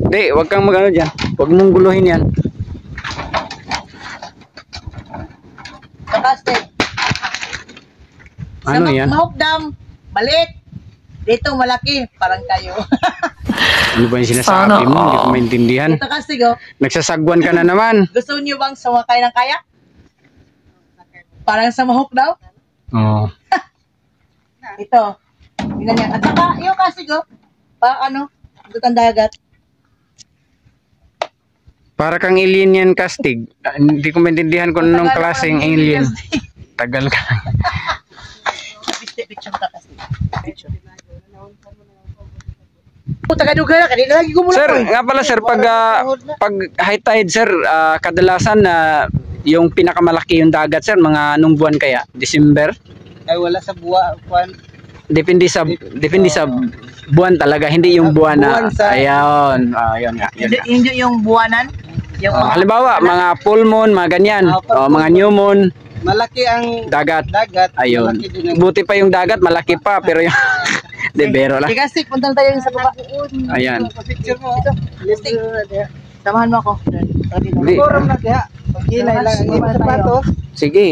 Hindi, wag kang magano dyan. Wag mong guluhin yan. Kastig. Ano yan? Mahawk Dam, maliit. Dito malaki, parang kayo. Ano ba yung sinasabi mo? Hindi ko maintindihan. Ito, Kastig, oh. Nagsasagwan ka na naman. Gusto niyo bang sumakay ng kayak? Parang sa Mahawk daw? Oo. Ito. Tingnan niya. At saka, yung Kastig, oh. Parang dutang dagat. Para kang alien yan, Kastig. Hindi ko maintindihan kung anong klaseng alien. Tagal ka. Picture ka, Kastig. Picture. Taga-duga na, kanina lagi gumulong. Sir, nga pala sir, pag high tide sir, kadalasan na yung pinakamalaki yung dagat sir, mga anong buwan kaya? December? Ay wala sa buwan. Depende sa buwan talaga, hindi yung buwan na. Buwan sa- Ayun, ayun nga. Yun nga. Hindi yung buwanan. Yung Halimbawa, mga full moon, mga ganyan. full Mga new moon, Malaki ang dagat. Malaki Ayun. din ang Buti pa yung dagat, malaki pa, pero yung de bero lang. Sige, Kastig, punta tayo sa baba. Ayan. picture mo. Kastig, samahan mo ako. Hindi. Forum na diha. Pagkilay lang ang imong sapatos. Sige,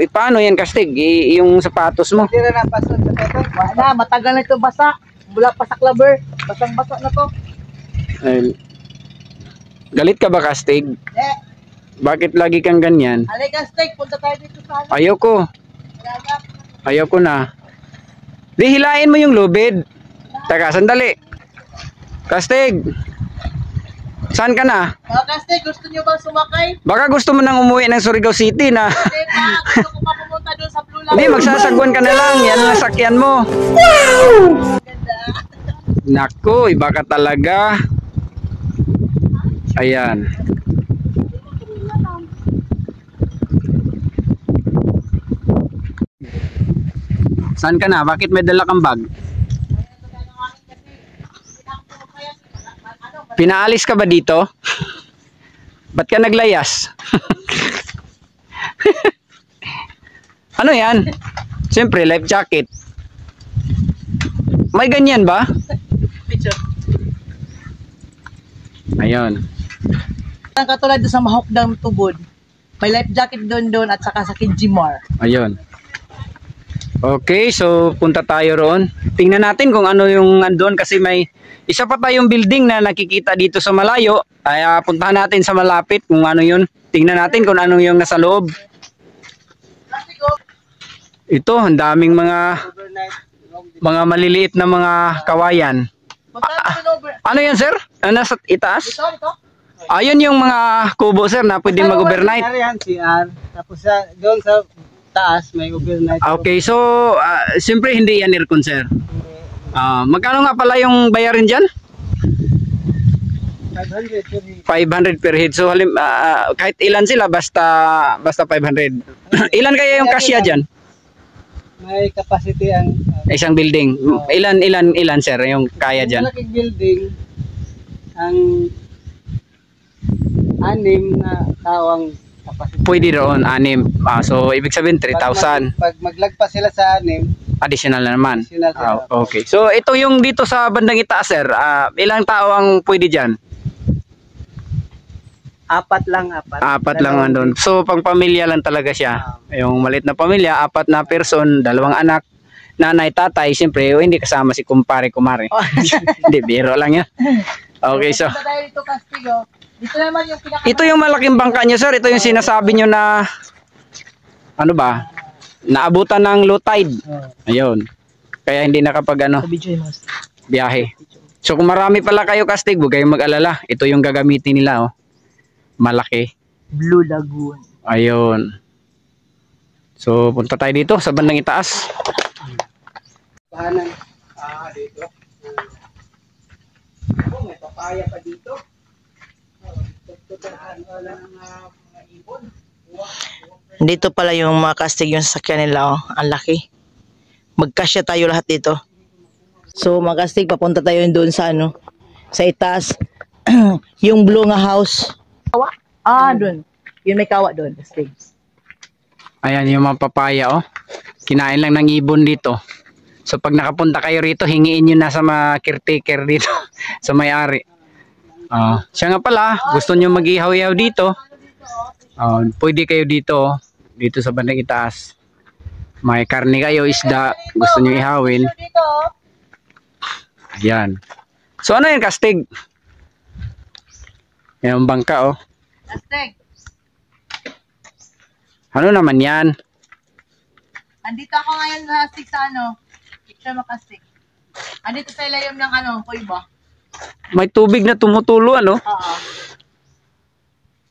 paano yan Kastig? Yung sapatos mo. Tira na pasod sa sapatos. Wala, matagal na ito basa. Mula pa sa clubber. Basang-basa na to. Galit ka ba Kastig? Eh, Bakit lagi kang ganyan? alay, Kastig, punta tayo dito sa Ayoko. dagat. Ayoko na. Di hilain mo yung lubid. Taka, sandali. Kastig. Saan ka na? Mga Kastig, gusto niyo bang sumakay? Baka gusto mo nang umuwi ng Surigao City na. Hindi pa, gusto ko pa pumunta doon sa Blue Lagoon. Hindi, magsasagwan ka na lang. Yan ang sakyan mo. Ganda. Naku, iba ka talaga. Ayan. Saan ka na? Bakit may dala kang bag? Pinaalis ka ba dito? Ba't ka naglayas? Ano yan? Siyempre, life jacket. May ganyan ba? Picture. Ayun. Ang katulad doon sa Mahokdam Tubod. May life jacket doon at saka sa Kijimar. Ayun. Okay, so punta tayo roon. Tingnan natin kung ano yung andun kasi may isa pa tayong building na nakikita dito sa malayo. Kaya puntahan natin sa malapit kung ano yun. Tingnan natin kung ano yung nasa loob. Ito, ang daming mga maliliit na mga kawayan. Ano yan, sir? Nasa itaas? Ito. Ayun yung mga kubo, sir, na pwede mag-overnight. Yan, CR. Tapos doon sa taas may overnight. Okay, so siyempre hindi yan aircon, sir. Magkano nga pala yung bayarin dyan? 500 per head. So kahit ilan sila basta 500. Ilan kaya yung kasya dyan? May capacity ang Isang building. Ilan sir yung kaya dyan? malaking building ang 6 na tao ang capacity. Pwede roon, 6. So ibig sabihin 3,000. Pag maglagpas sila sa 6, Additional na naman. additional sila. Okay. So ito yung dito sa bandang itaas, sir. Ilang tao ang pwede dyan? 4 lang, 4. 4 lang andun. So pang pamilya lang talaga siya. Yung maliit na pamilya, 4 na person, 2 anak, nanay, tatay, siyempre hindi kasama si kumpare, kumare. Hindi, biro lang yan. Okay, so Punta tayo dito, Castigo. Dito naman yung ito yung malaking bangka niyo, sir. Ito yung sinasabi niyo na ano ba? Naabutan ng low tide. Ayun. Kaya hindi nakapag biyahe. So kung marami pala kayo, Kastig, huwag kayong mag-alala. Ito yung gagamitin nila, oh. Malaki. Blue Lagoon. Ayun. So punta tayo dito sa bandang itaas. Pahanan. Dito. May papaya pa dito. Dito pala yung mga Castig yung sasakyan nila, oh. Ang laki. Magkasya tayo lahat dito. So mga Castig, papunta tayo doon sa sa itaas. Yung blue nga house. Kawa? Doon. Yun may kawa doon, Castig. Ayan yung mga papaya, oh. Kinain lang ng ibon dito. So pag nakapunta kayo rito, hingiin nyo na sa mga caretaker dito. Sa may-ari. Siya nga pala, gusto nyo mag-ihaw-ihaw dito. Pwede kayo dito. Dito sa bandang itaas. May karne kayo, isda. Gusto nyo ihawin. Ayan. So ano yung Kastig? Yung bangka, oh. Castig, Ano naman yan? andito ako ngayon Castig sa picture mo Castig. Andito sa ilalim ng kuiba. May tubig na tumutulo, ano? Oo.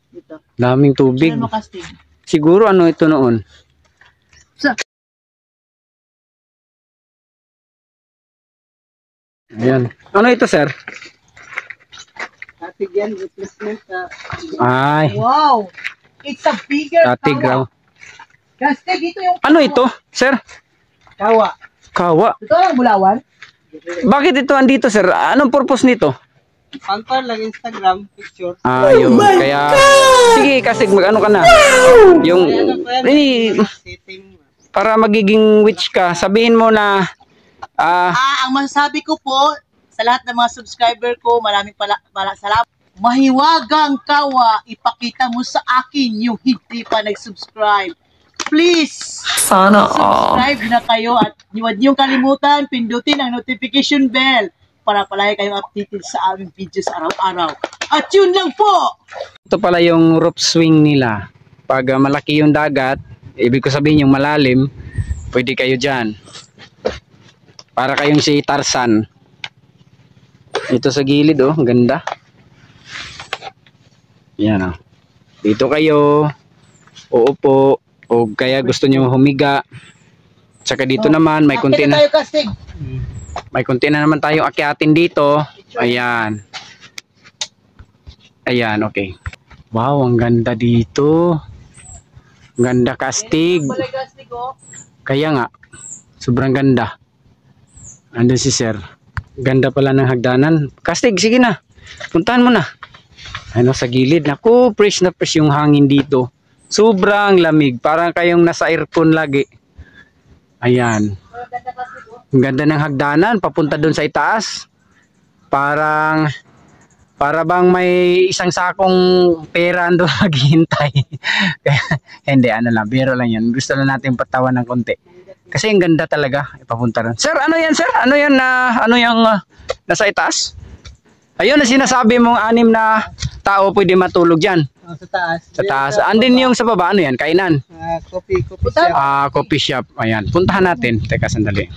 Dito. Daming tubig. Picture mo Castig. Siguro ano ito noon? Ayan. Ano ito, sir? Katig yan, replacement sa Ay, Wow! It's a bigger datig raw. kawa. Castig, ito yung Ano ito, sir? kawa. Kawa. Ito ang bulawan? Bakit ito andito, sir? Anong purpose nito? Pangpar lang Instagram picture. Ayun. Kaya, sige, kasi mag-ano ka na. Yung, Setting. para magiging witch ka, sabihin mo na, Ang masasabi ko po, sa lahat ng mga subscriber ko, maraming salamat. Mahiwagang kawa, ipakita mo sa akin yung hindi pa nag-subscribe. Please, Sana all. subscribe na kayo at huwag niyong kalimutan, pindutin ang notification bell para palagi kayong updated sa aming videos araw-araw. At yun lang po! ito pala yung rope swing nila. Pag malaki yung dagat, ibig ko sabihin yung malalim, pwede kayo dyan. Para kayong si Tarzan. Ito sa gilid, oh, ganda. Yan, oh. Dito kayo uupo o kaya gusto nyo humiga. Tsaka dito naman may konti na. Tayo, Castig. May konti na naman tayong akyatin dito. Ayan. Ayan, okay. Wow, ang ganda dito. Ganda, Kastig. Castig, oh. Kaya nga. Sobrang ganda. Andun si sir. Ganda pala ng hagdanan. Kastig, sige na. Puntahan mo na. Ano, sa gilid. Naku, fresh na fresh yung hangin dito. Sobrang lamig. Parang kayong nasa aircon lagi. Ayan. Ang ganda ng hagdanan. Papunta doon sa itaas. Para bang may isang sakong pera doon maghihintay. Hindi, ano lang. Biro lang yan. Gusto lang natin patawan ng konti. Kasi ang ganda talaga. Ipapunta rin. Sir, ano yan sir? Ano yan na ano yung nasa itaas? Ayun na sinasabi mong 6 na tao pwede matulog dyan. Sa taas. Sa taas. Andin yung sa baba. Ano yan? Kainan? Coffee shop. Coffee shop. Ayan. Puntahan natin. Teka, sandali.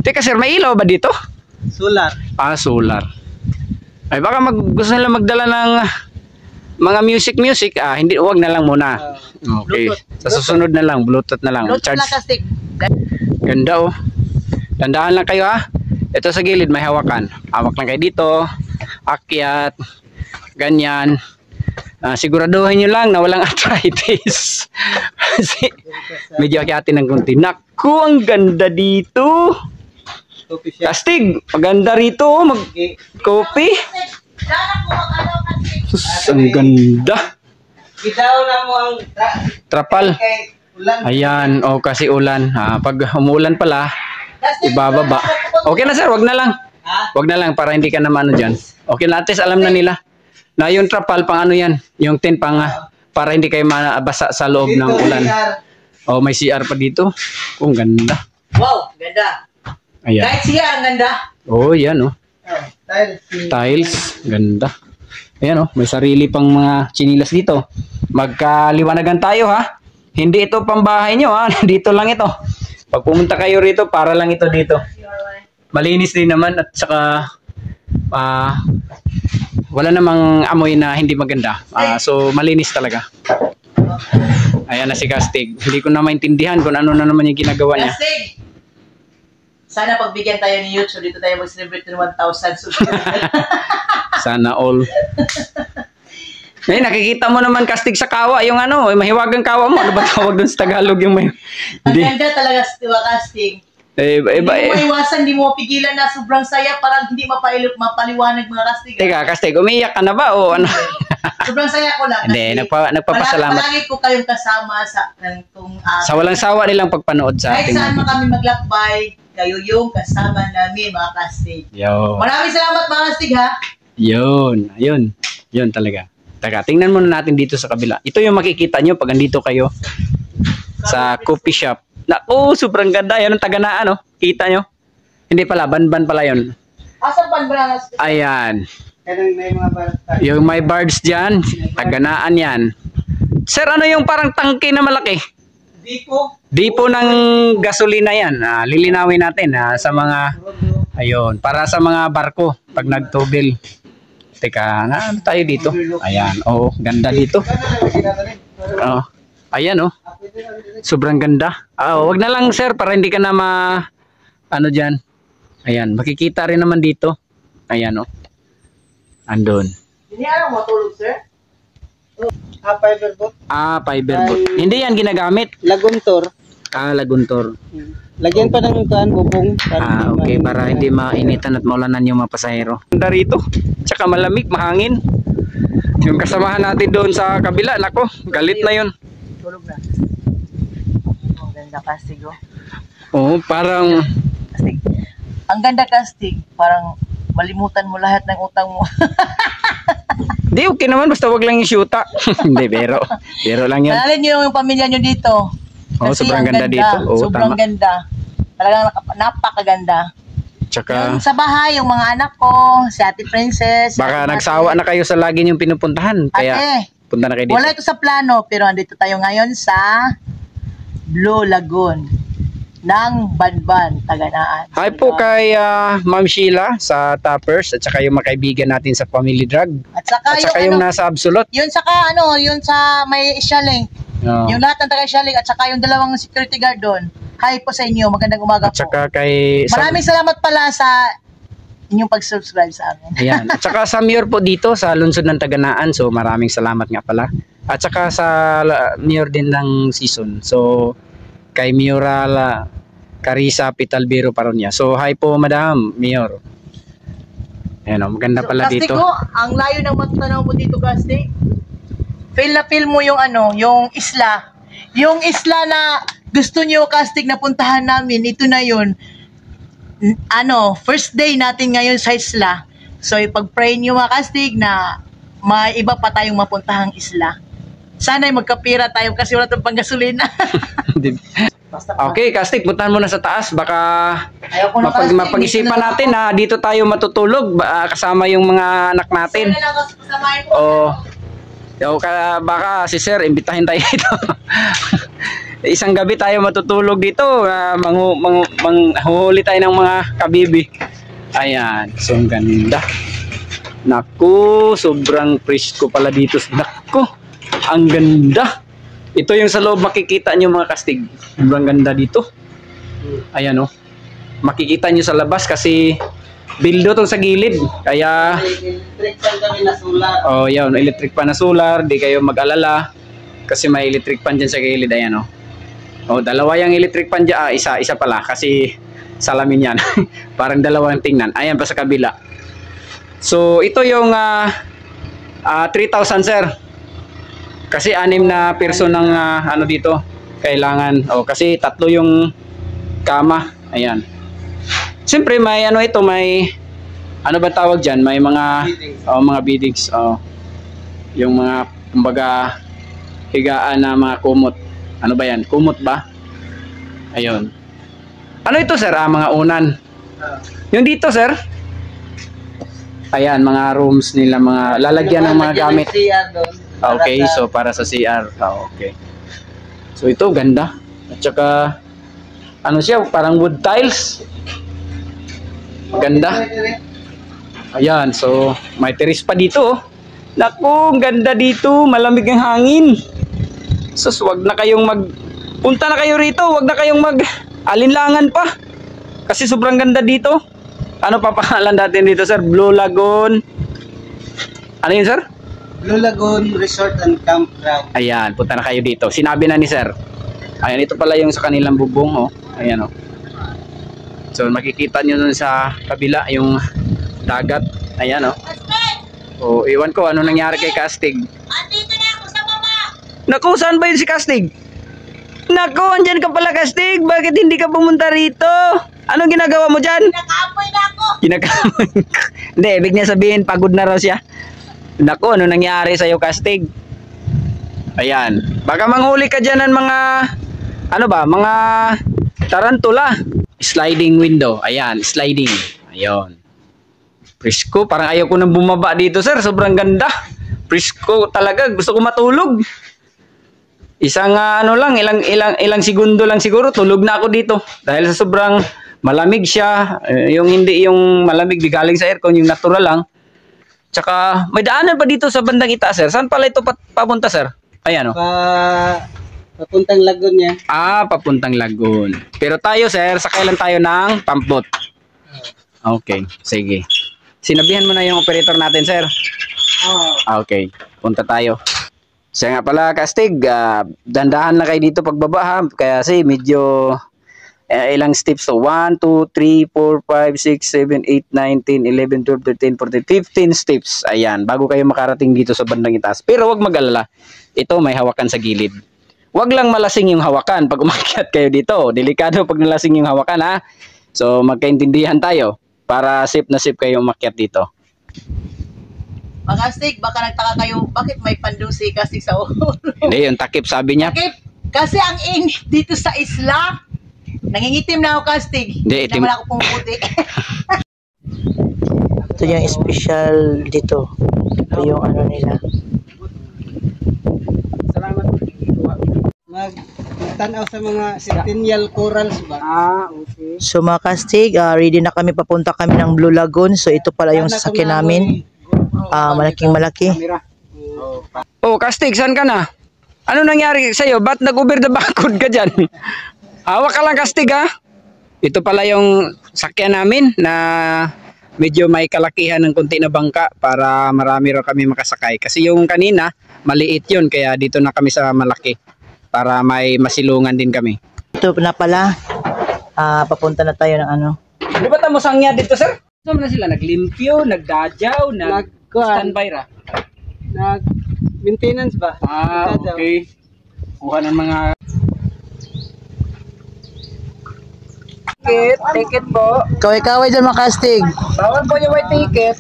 Teka sir, may ilaw ba dito? Solar. Solar. Ay baka gusto nila magdala ng mga music. Hindi, wag na lang muna. Okay. Sa susunod na lang, Bluetooth na lang. Bluetooth na Kastig. Ganda oh. Tandaan lang kayo ha. Ito sa gilid may hawakan. Hawak lang kayo dito. Akyat. Ganyan. Siguraduhin nyo lang na walang arthritis. Kasi medyo akyatin ng konti. Naku, ang ganda dito. Coffee shop. Kastig, maganda rito. Mag-coffee. Sus, ang ganda. Bitaw na mo ang Trapal. kay ulan. Ayan, kasi ulan. Pag umuulan pala, ibababa. Okay na sir, wag na lang. Wag na lang para hindi ka naman ano dyan. Okay na, at least alam na nila. Na yung trapal, pang ano yan. Yung tent, para hindi kayo mabasa sa loob ng ulan. May CR pa dito. Ang ganda. Wow, ganda. Ayan. Kahit siya, ang ganda. Yan Tiles. Ganda. Ayan may sarili pang mga chinilas dito. Magkaliwanagan tayo ha. Hindi ito pambahay nyo ha. Dito lang ito. Pag pumunta kayo rito, para lang ito dito. Malinis din naman at saka wala namang amoy na hindi maganda. So malinis talaga. Ayan na si Kastig. Hindi ko na maintindihan kung ano na naman yung ginagawa niya. Kastig! Sana pagbigyan tayo ni YouTube, dito tayo mag-celebrate ng 1,000 subscribers. Sana all. Nakikita mo naman Kastig sa kawa, yung mahiwagang kawa mo. Ano ba tawag doon sa Tagalog yung may... Ang ganda talaga sa Kastig. Hindi mo maiwasan, hindi mo pigilan na sobrang saya, parang hindi mapaliwanag mga Kastig. Teka, Kastig, umiyak ka na ba o ano? Sobrang saya ko lang. Hindi, nagpapasalamat. Palagi ko kayong kasama sa sa walang sawa nilang pagpanood sa kahit ating... saan man kami maglakbay, kayo yung kasama namin mga Kastig. Maraming salamat mga Kastig ha. Yun talaga. Teka, tingnan muna natin dito sa kabila. Ito yung makikita nyo pag andito kayo sa coffee shop. Naku, sobrang ganda. Yan ang taganaan, Kita nyo? Hindi pala, banban pala yun. Asan banban? Ayan. May mga barata. Yung may birds dyan, taganaan yan. Sir, ano yung parang tangke na malaki? Dipo ng gasolina yan. Lilinawin natin sa mga... Ayun, para sa mga barko pag nagtubil. Teka, ano tayo dito? Ayan, ganda dito. Ayan, sobrang ganda. Wag na lang sir, para hindi ka na dyan. Ayan, makikita rin naman dito. Ayan, andun. Hindi alam matulog sir? Fiberboard. Fiberboard. Hindi yan ginagamit. Laguntor. Laguntor. Lagyan pa ng bubong. Okay, para hindi mainitan at maulanan yung mga pasahero. Ganda rito. Tsaka malamig, mahangin. Yung kasamahan natin doon sa kabila, nako, galit na yun. Tulog na. Ang ganda Kastig parang... Kastig. Ang ganda Kastig. Parang malimutan mo lahat ng utang mo. Di, okay naman, basta wag lang yung syuta. Hindi, bero lang yan. Kanalin nyo yung pamilya nyo dito. Kasi sobrang ganda dito. Sobrang ganda. Talagang napakaganda. Tsaka, yung sa bahay, yung mga anak ko, si Ate Princess. baka nagsawa na kayo sa lagi niyong pinupuntahan. Kaya, punta na kayo dito. Wala ito sa plano, pero andito tayo ngayon sa Blue Lagoon ng Banban, Taganaan. Hi po kay Ma'am Sheila sa Toppers at saka yung mga kaibigan natin sa Family Drug. At saka yung nasa Absolute. Yun saka yun sa may Isyaling. Yung lahat ng taga Isyaling at saka yung dalawang security guard doon. Hi po sa inyo, magandang umaga At saka kay... Maraming salamat pala sa inyong pag-subscribe sa amin. Ayan. At saka sa Mayor po dito sa lungsod ng Taganaan. So maraming salamat nga pala. At saka sa Mayor din ng season. So kay Mayor Carissa Pitalbero Paronia. So hi po Madam Mayor. Ayan o, maganda pala Kastig dito. ko, ang layo ng matanaw mo dito, Kastig. Feel na feel mo yung ano, yung isla. Yung isla na gusto niyo, Kastig, na puntahan namin, ito na yun. Ano, first day natin ngayon sa isla. So ipag-pray niyo mga Kastig na may iba pa tayong mapuntahang isla. Sana'y magkapira tayo kasi wala tayong panggasolina. Okay, Kastig, puntahan mo na sa taas. Baka Ayoko na, Kastig. mapag-isipan natin na dito tayo matutulog kasama yung mga anak natin. Sana lang kasamahin mo. Baka si Sir, imbitahin tayo dito. Isang gabi tayo matutulog dito. Manghuli tayo ng mga kabibi. Ayan, so ang ganda. Naku, sobrang presko pala dito. Naku, ang ganda. Ito yung sa loob makikita nyo mga Kastig. Sobrang ganda dito. Ayan o. Makikita nyo sa labas kasi bildo tong sa gilid. Kaya Electric fan kami na solar. oh, yun, electric pan na solar, di kayo mag-alala kasi may electric pan dyan sa gilid, ayan oh. Oh, dalawa yung electric pan dyan, isa pala kasi salamin yan. Parang dalawang tingnan. Ayan pa sa kabila. So, ito yung 3,000 sir. Kasi 6 na person ng ano dito kailangan. Oh, kasi 3 yung kama. Ayan. Siyempre may ano ito, may ano ba tawag diyan? May mga mga beddings, yung mga kumbaga higaan na mga kumot. Ano ba 'yan? Kumot ba? Ayun. Ano ito, sir? Mga unan. Yung dito, sir? Ayan, mga rooms nila, mga lalagyan ng mga gamit. Okay, so para sa CR. Okay. So ito ganda. At saka ano siya, parang wood tiles. Ganda. Ayan, so may terrace pa dito. Naku, ganda dito, malamig ang hangin. Sus, wag na kayong punta na kayo rito, wag na kayong alinlangan pa. Kasi sobrang ganda dito. Ano pa pangalan natin dito, sir? Blue Lagoon. Ano yun, sir? Blue Lagoon Resort and Campground. Ayan, punta na kayo dito. Sinabi na ni sir. Ayan, ito pala yung sa kanilang bubong, oh. Ayan, oh. So, makikita nyo nun sa kabila, yung dagat. Ayan, oh. Oh, iwan ko, ano nangyari kay Kastig. Andito na ako sa baba! Naku, saan ba yun si Kastig? Naku, andyan ka pala, Kastig. Bakit hindi ka pumunta rito? Anong ginagawa mo dyan? Nakaapoy na ako! Kinakamoy. Hindi, ibig niya sabihin, pagod na raw siya. Naku, ano nangyari sa'yo, Kastig? Ayan. Baka manghuli ka dyan ng mga, ano ba, mga tarantula. Sliding window. Ayan, sliding. Ayun. Presko, parang ayaw ko nang bumaba dito, sir. Sobrang ganda. Presko talaga. Gusto ko matulog. Isang ano lang, ilang segundo lang siguro, tulog na ako dito. Dahil sa sobrang malamig siya. Yung hindi yung malamig di galing sa aircon, yung natural lang. Tsaka may daanan pa dito sa bandang itaas, sir. Saan pala ito papunta, sir? Ayan, oh. Papuntang Lagoon niya. Papuntang Lagoon. Pero tayo, sir, sakay lang tayo ng pampot. Okay, sige. Sinabihan mo na yung operator natin, sir. Okay, punta tayo. Siya nga pala, Kastig, dandahan na kayo dito pagbaba, ha? Kaya kasi medyo ilang steps to. 1, 2, 3, 4, 5, 6, 7, 8, 9, 10, 11, 12, 13, 14, 15 steps. Ayan, bago kayo makarating dito sa bandang itaas. Pero wag mag-alala. Ito, may hawakan sa gilid. Wag lang malasing yung hawakan pag umakyat kayo dito. Delikado pag nalasing yung hawakan, ha? So, magkaintindihan tayo para safe na safe kayo umakyat dito. Mga Kastig, baka nagtaka kayo, bakit may pandong si Kastig sa ulo? Hindi, yung takip sabi niya. Bakit? Kasi ang init dito sa isla, nangingitim na ako, Kastig. Hindi, itim. Naman ako pumuputi. Ito yung special dito. Ito yung ano nila. Magtanaw sa mga centennial corals ba? Okay. So mga Kastig, ready na kami, papunta kami ng Blue Lagoon. So ito pala yung sasakyan namin. Malaking malaki. Oh, Kastig, saan ka na? Ano nangyari sa'yo? Ba't nag-over the backwood ka dyan? Hawak ka lang, Kastig, ha? Ito pala yung sakyan namin na medyo may kalakihan ng konti na bangka para marami raw kami makasakay. Kasi yung kanina, maliit yun. Kaya dito na kami sa malaki para may masilungan din kami. Ito na pala papunta na tayo ng ano. Di ba tamo sangya dito, sir? Saan na sila? Naglimpyo, nagdadyaw, nag-standby ra? Nag-maintenance ba? Ah, okay. Kuha ng mga... Ticket po. Kaway-kaway dyan mga kastig. Bawal po yung white ticket.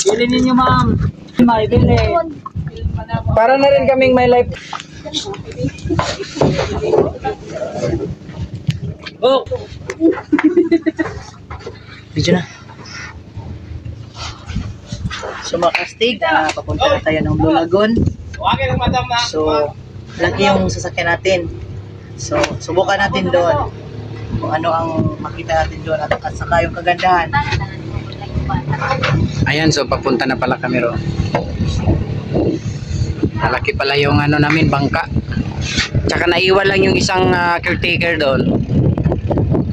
Ibili ninyo, ma'am. Ibili. Para na rin kaming may life. Oh! Video na. So mga kastig, papunta na tayo ng Blue Lagoon. So, laki yung sasakyan natin. So, subukan natin doon kung ano ang makita natin doon at saka yung kagandahan. Ayan, so papunta na pala kami ro. Malaki pala yung ano namin, bangka. Tsaka naiwan lang yung isang caretaker doon.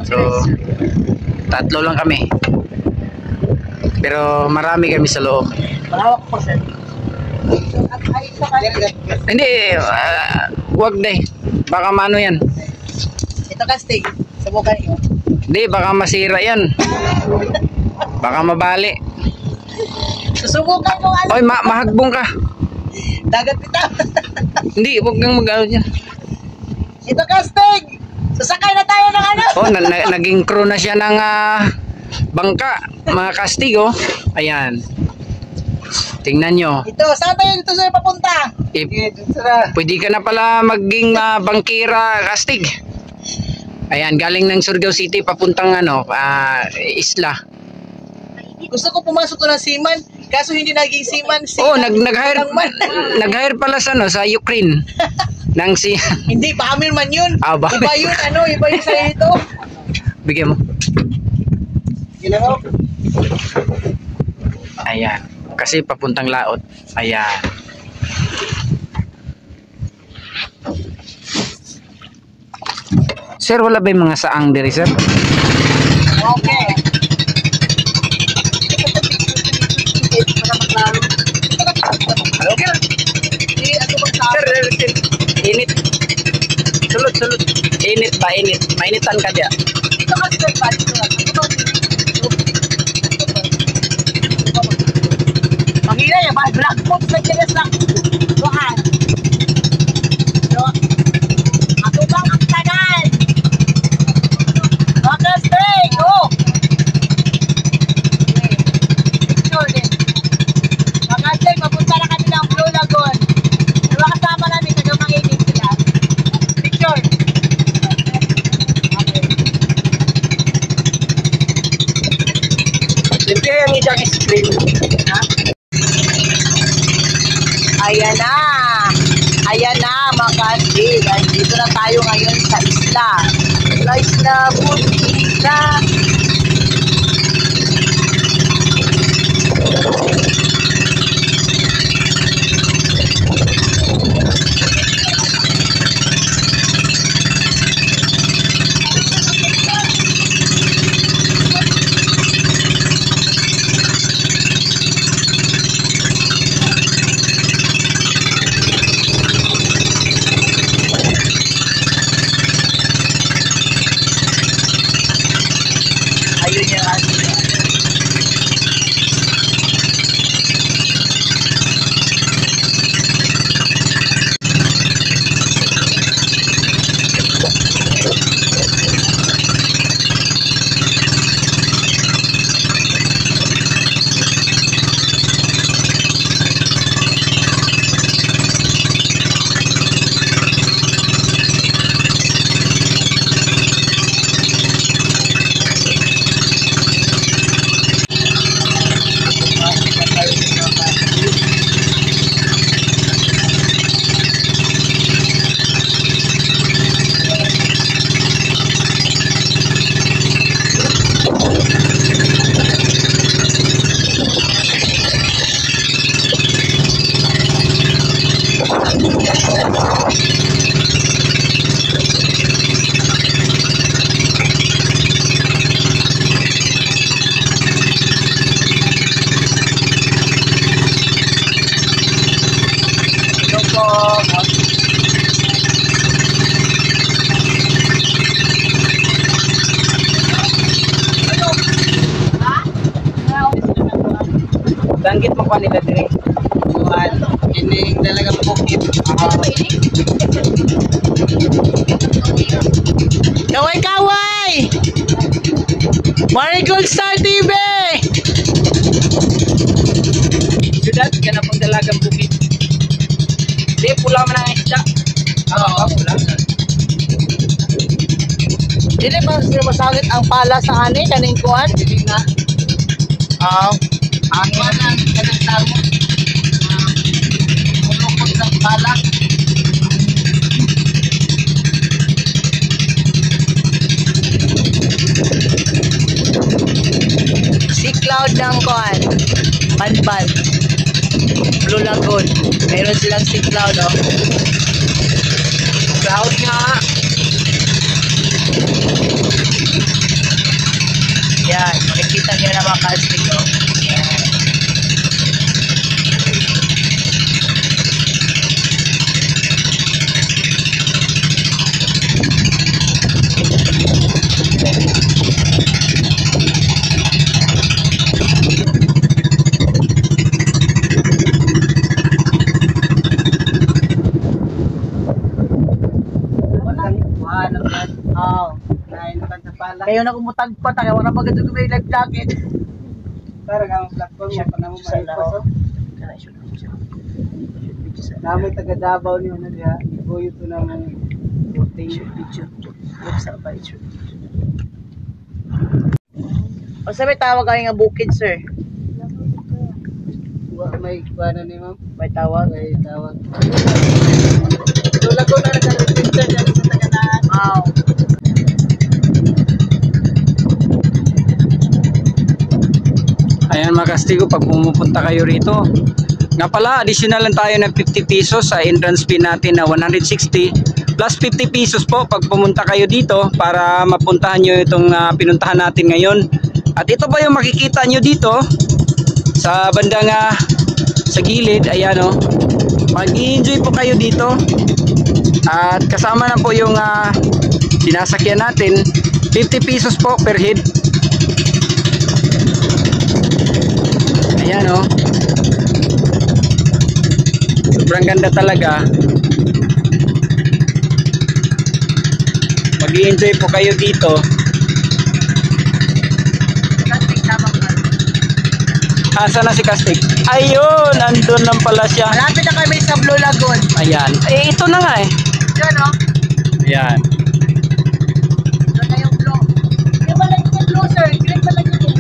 So, tatlo lang kami. Pero marami kami sa loob. Malawak po, sir. Hindi, wag na eh. Baka maano yan. Ito kastig, subukan nyo. Hindi, baka masira yan. Baka mabali. Susubukan mo ano. Oy, mahagbong ka. Dagat kita. Hindi, wag kang mag-ano dyan. Ito kastig. Sasakay na tayo ng ano. Oh, naging crew na siya ng bangka. Mga kastig, oh. Ayan. Tingnan nyo. Ito, saan tayo dito sir papunta? Pwede ka na pala maging bangkira, kastig. Ayan, galing ng Surigao City papuntang ano, isla. Gusto ko pumasok ko ng seaman, kaso hindi naging seaman. Oh, nag-hire pala sa ano, sa Ukraine. Nang si Hindi, pa-amin man yun. Ah, ba? Iba yun, ano, iba yun sa ito. Bigyan mo. Ayan. Kasi papuntang laot. Ayan. Sir, wala ba yung mga saang diri, sir? Okay. Okay lang. Sir, init. Sulod. Init ba? Init. Mainitan ka diya. Ito kasi sir, balik ko lang. Pag-ina yan, black box na kines lang. Tuhan. So, matubang ang tanan. Okay, stay, go! Picture din. Makasay, mapunta na kami ng Blue Lagoon. Diba kasama namin, taga-manginig sila. Picture. Siyempre yan isang screen. Ayan na. Ayan na, mga kastig. Dito na tayo ngayon sa isla. Sa isla, Buntika. Nabanggit mo pa nila dire. Kuan, kining dalagang bukid. Kaway! Marigold Star TV! Siyudad, yan ang pagdalagang bukid. Di, pula man ang isda. Oo, pula. Dili ba sila masangit ang pala sa ani kaning kuan? Dili na. Ang kuan ang kanang tamo. Kulukot sa pala. Si Cloud ng kuan. Banban. Blue Lagoon. Meron silang si Cloud, oh. Cloud nga. Yan, makikita niyo na mga casting, oh. Oh. Nain naman sa pala. Kayo na kumutagpat, kaya wala maganda kung may life jacket. Para ang platform mo pa na mo maipaso. Namoy taga Davao niyo na diha. Ibuyo to na mo rotation picture. O sabi tawag kami nga bukid, sir. May kuana ni ma'am. May tawag. May tawag. So lago na naka-register dyan sa taganaan. Wow. Ayan mga kastigo, pag pumupunta kayo rito. Nga pala, additional lang tayo ng 50 pesos sa entrance fee natin na 160 plus 50 pesos po pag pumunta kayo dito para mapuntahan nyo itong pinuntahan natin ngayon. At ito pa yung makikita nyo dito sa bandang sa gilid. Ayan o, mag-i-enjoy po kayo dito. At kasama na po yung sinasakyan natin, 50 pesos po per head. Ayan o, sobrang ganda talaga. Mag-i-enjoy po kayo dito. Asa na si Castig? Ayun, andun lang pala siya. Malapit na kami sa Blue Lagoon. Ayan, eh ito na nga eh. Yun, oh. Ayan. Doon na yung blue. Yung pala yung blue, sir. Green pala yun.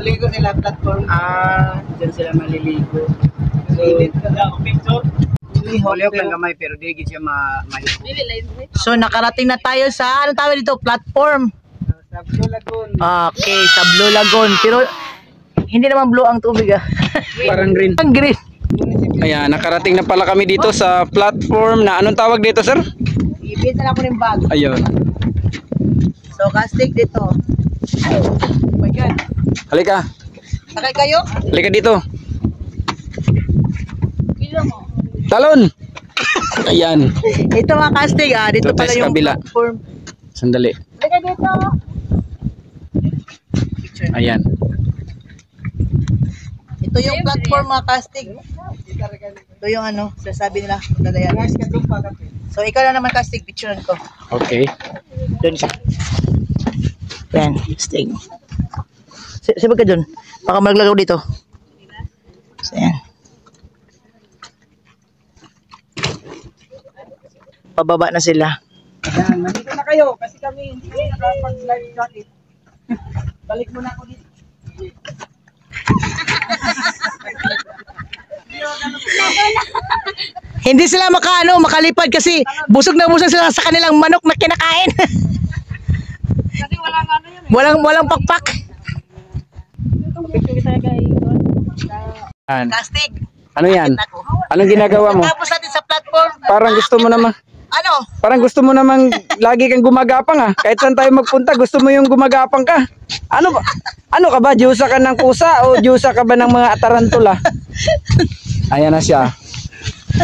Ligo nila platform. Diyan sila maliligo. Init ka daw, picture. Huliyok lang gamay pero di gid siya So, nakarating na tayo sa, anong tawag dito? Platform. Sa Blue Lagoon. Okay, sa Blue Lagoon. Pero, hindi naman blue ang tubig, ah. parang green. Ang green. Ayan, nakarating na pala kami dito sa platform na anong tawag dito, sir? Ibig na lang ko ng bag. Ayun. So, castig dito. Oh my God. Halika. Sakay kayo? Halika dito. Bila mo. Talon. Ayan. Ito mga castig, ah. Dito Ito pala tayo sa yung kabila. platform. Sandali. Halika dito. Ayan. Ito yung platform mga castig. Ito yung ano, sasabi nila. Dalayan. Guys, kadumpa ka. So, ikaw na naman castig, picturean ko. Okay. Doon siya. Yan, castig. Sabi ka doon. Baka maglagaw dito. So, yan. Pababa na sila. Ayan, nandito na kayo kasi kami hindi nakapag-live jacket. Balik muna ako dito. Hindi sila makalipad kasi busog na busog sila sa kanilang manok na kinakain. Kasi walang ano yun. Walang pakpak. Yan. Castig. Ano yan? Anong ginagawa mo? Tapos natin sa platform. Parang gusto mo naman. Ano? Parang gusto mo namang lagi kang gumagapang ah. Kahit saan tayo magpunta, gusto mo yung gumagapang ka. Ano ba? Ano ka ba? Diyosa ka ng pusa o diyosa ka ba ng mga tarantula? Ayan na siya.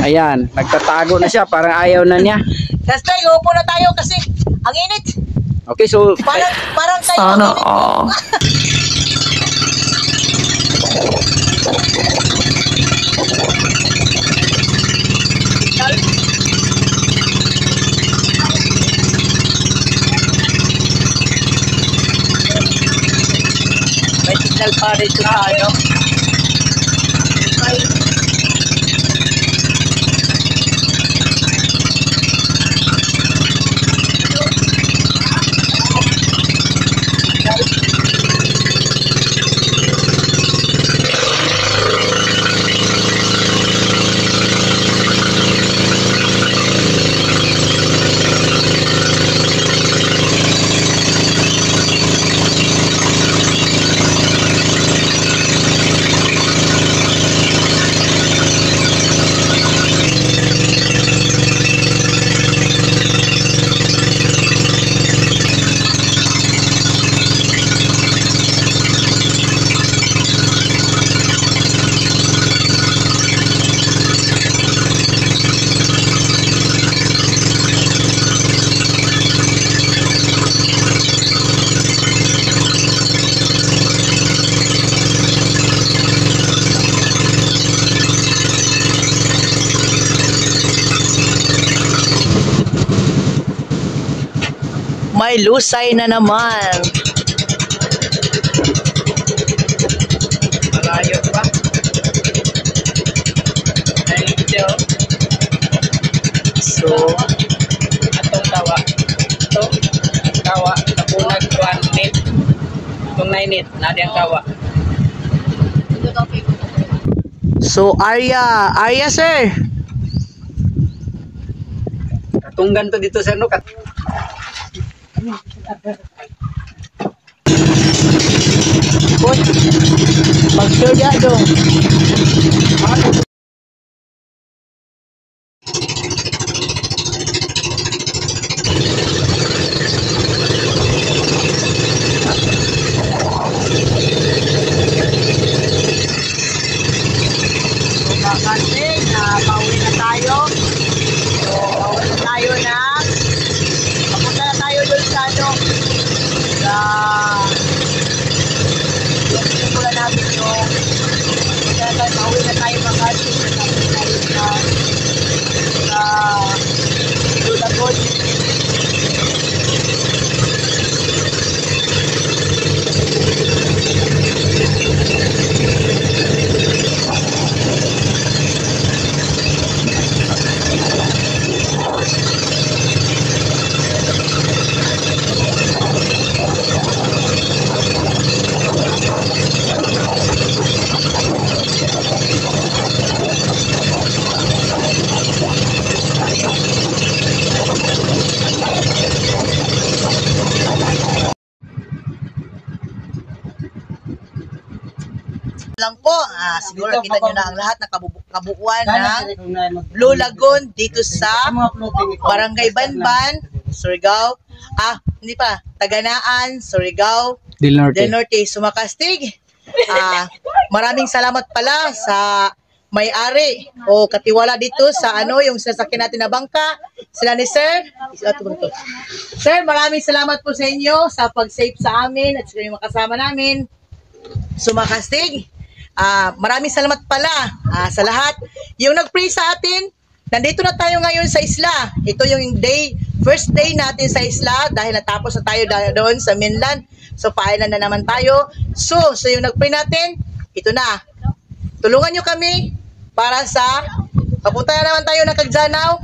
Ayan, nagtatago na siya. Parang ayaw na niya. Castig, upo na tayo kasi ang init. Okay, so Parang tayo ang init. May signal pa dito sa ano. May lusay na naman. malayo pa. So, Atong tawa. Ito, tawa. Napunag 1 nit. Itong 9 nit. Nadi ang tawa. so Arya sir. Katunggan to dito sir no. Mag-show niya dong. Kasi pauwi na tayo. So, pauwi na tayo na. Papunta na tayo doon sa ano. Sa yung pinimula namin yung pauwi na tayo Makati. Tapos tayo sa Lulagon. Lang po, siguro kita nyo na ang lahat ng kabuuan ng Blue Lagoon dito sa Barangay Banban, Surigao. Hindi pa, Taganaan, Surigao, Del Norte. Del Norte, Sumakastig. Maraming salamat pala sa may-ari o katiwala dito sa ano yung sasakyan natin na bangka. Sila ni Sir. Sir, maraming salamat po sa inyo sa pag-save sa amin at sa yung makasama namin. Sumakastig. Maraming salamat pala sa lahat. Yung nag-pray sa atin, nandito na tayo ngayon sa isla. Ito yung first day natin sa isla dahil natapos na tayo doon sa mainland. So, pa-island na naman tayo. So yung nag-pray natin, ito na. Tulungan nyo kami para sa papunta na naman tayo ng Kagjanaw.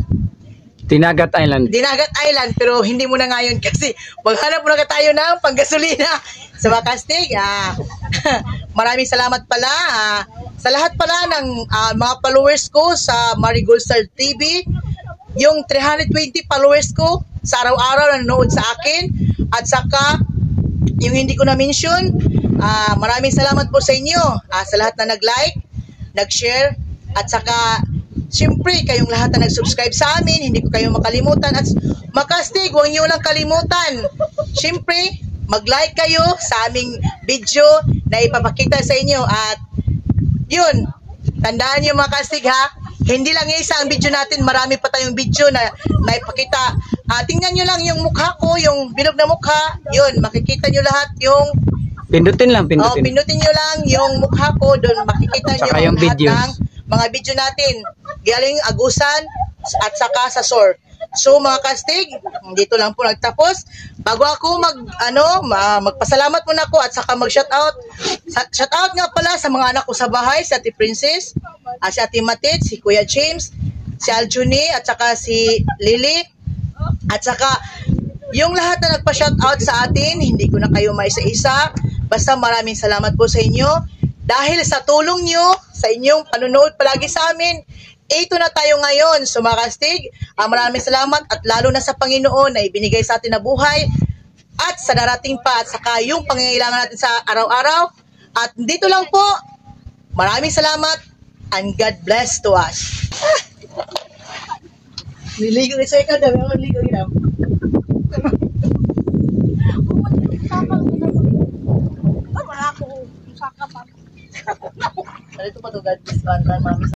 Dinagat Island. Dinagat Island, pero hindi muna ngayon kasi maghanap muna tayo ng panggasolina sa Makastig. maraming salamat pala sa lahat pala ng mga followers ko sa Marigold Star TV. Yung 320 followers ko sa araw-araw na nanonood sa akin. At saka, yung hindi ko na-mention, maraming salamat po sa inyo. Sa lahat na nag-like, nag-share, at saka, siyempre, kayong lahat na nag-subscribe sa amin, hindi ko kayo makalimutan. At makastig, huwag niyo lang kalimutan. Siyempre, mag-like kayo sa aming video na ipapakita sa inyo. At yun, tandaan niyo makastig ha, hindi lang isa ang video natin, marami pa tayong video na ipakita. Tingnan nyo lang yung mukha ko, yung bilog na mukha, yun, makikita nyo lahat yung... Pindutin lang, pindutin. Pindutin nyo lang yung mukha ko, doon makikita nyo Saka yung lahat videos. ng mga video natin. Galing Agusan at saka sa SOR. So mga kastig, dito lang po nagtapos. Bago ako magpasalamat muna ako at saka mag-shoutout. Shoutout nga pala sa mga anak ko sa bahay, si Ate Princess, si Ate Matit, si Kuya James, si Aljuni, at saka si Lily. At saka yung lahat na nagpa-shoutout sa atin, hindi ko na kayo maisa-isa. Basta maraming salamat po sa inyo. Dahil sa tulong nyo, sa inyong panunood palagi sa amin, ito na tayo ngayon. So mga kastig, maraming salamat at lalo na sa Panginoon na ibinigay sa atin na buhay at sa darating pa at saka yung pangangailangan natin sa araw-araw. At dito lang po, maraming salamat and God bless to us. Niligo ni Sir Kada, may ligo ginam. Wala ako. Saka pa. Dito pa to God bless, mami.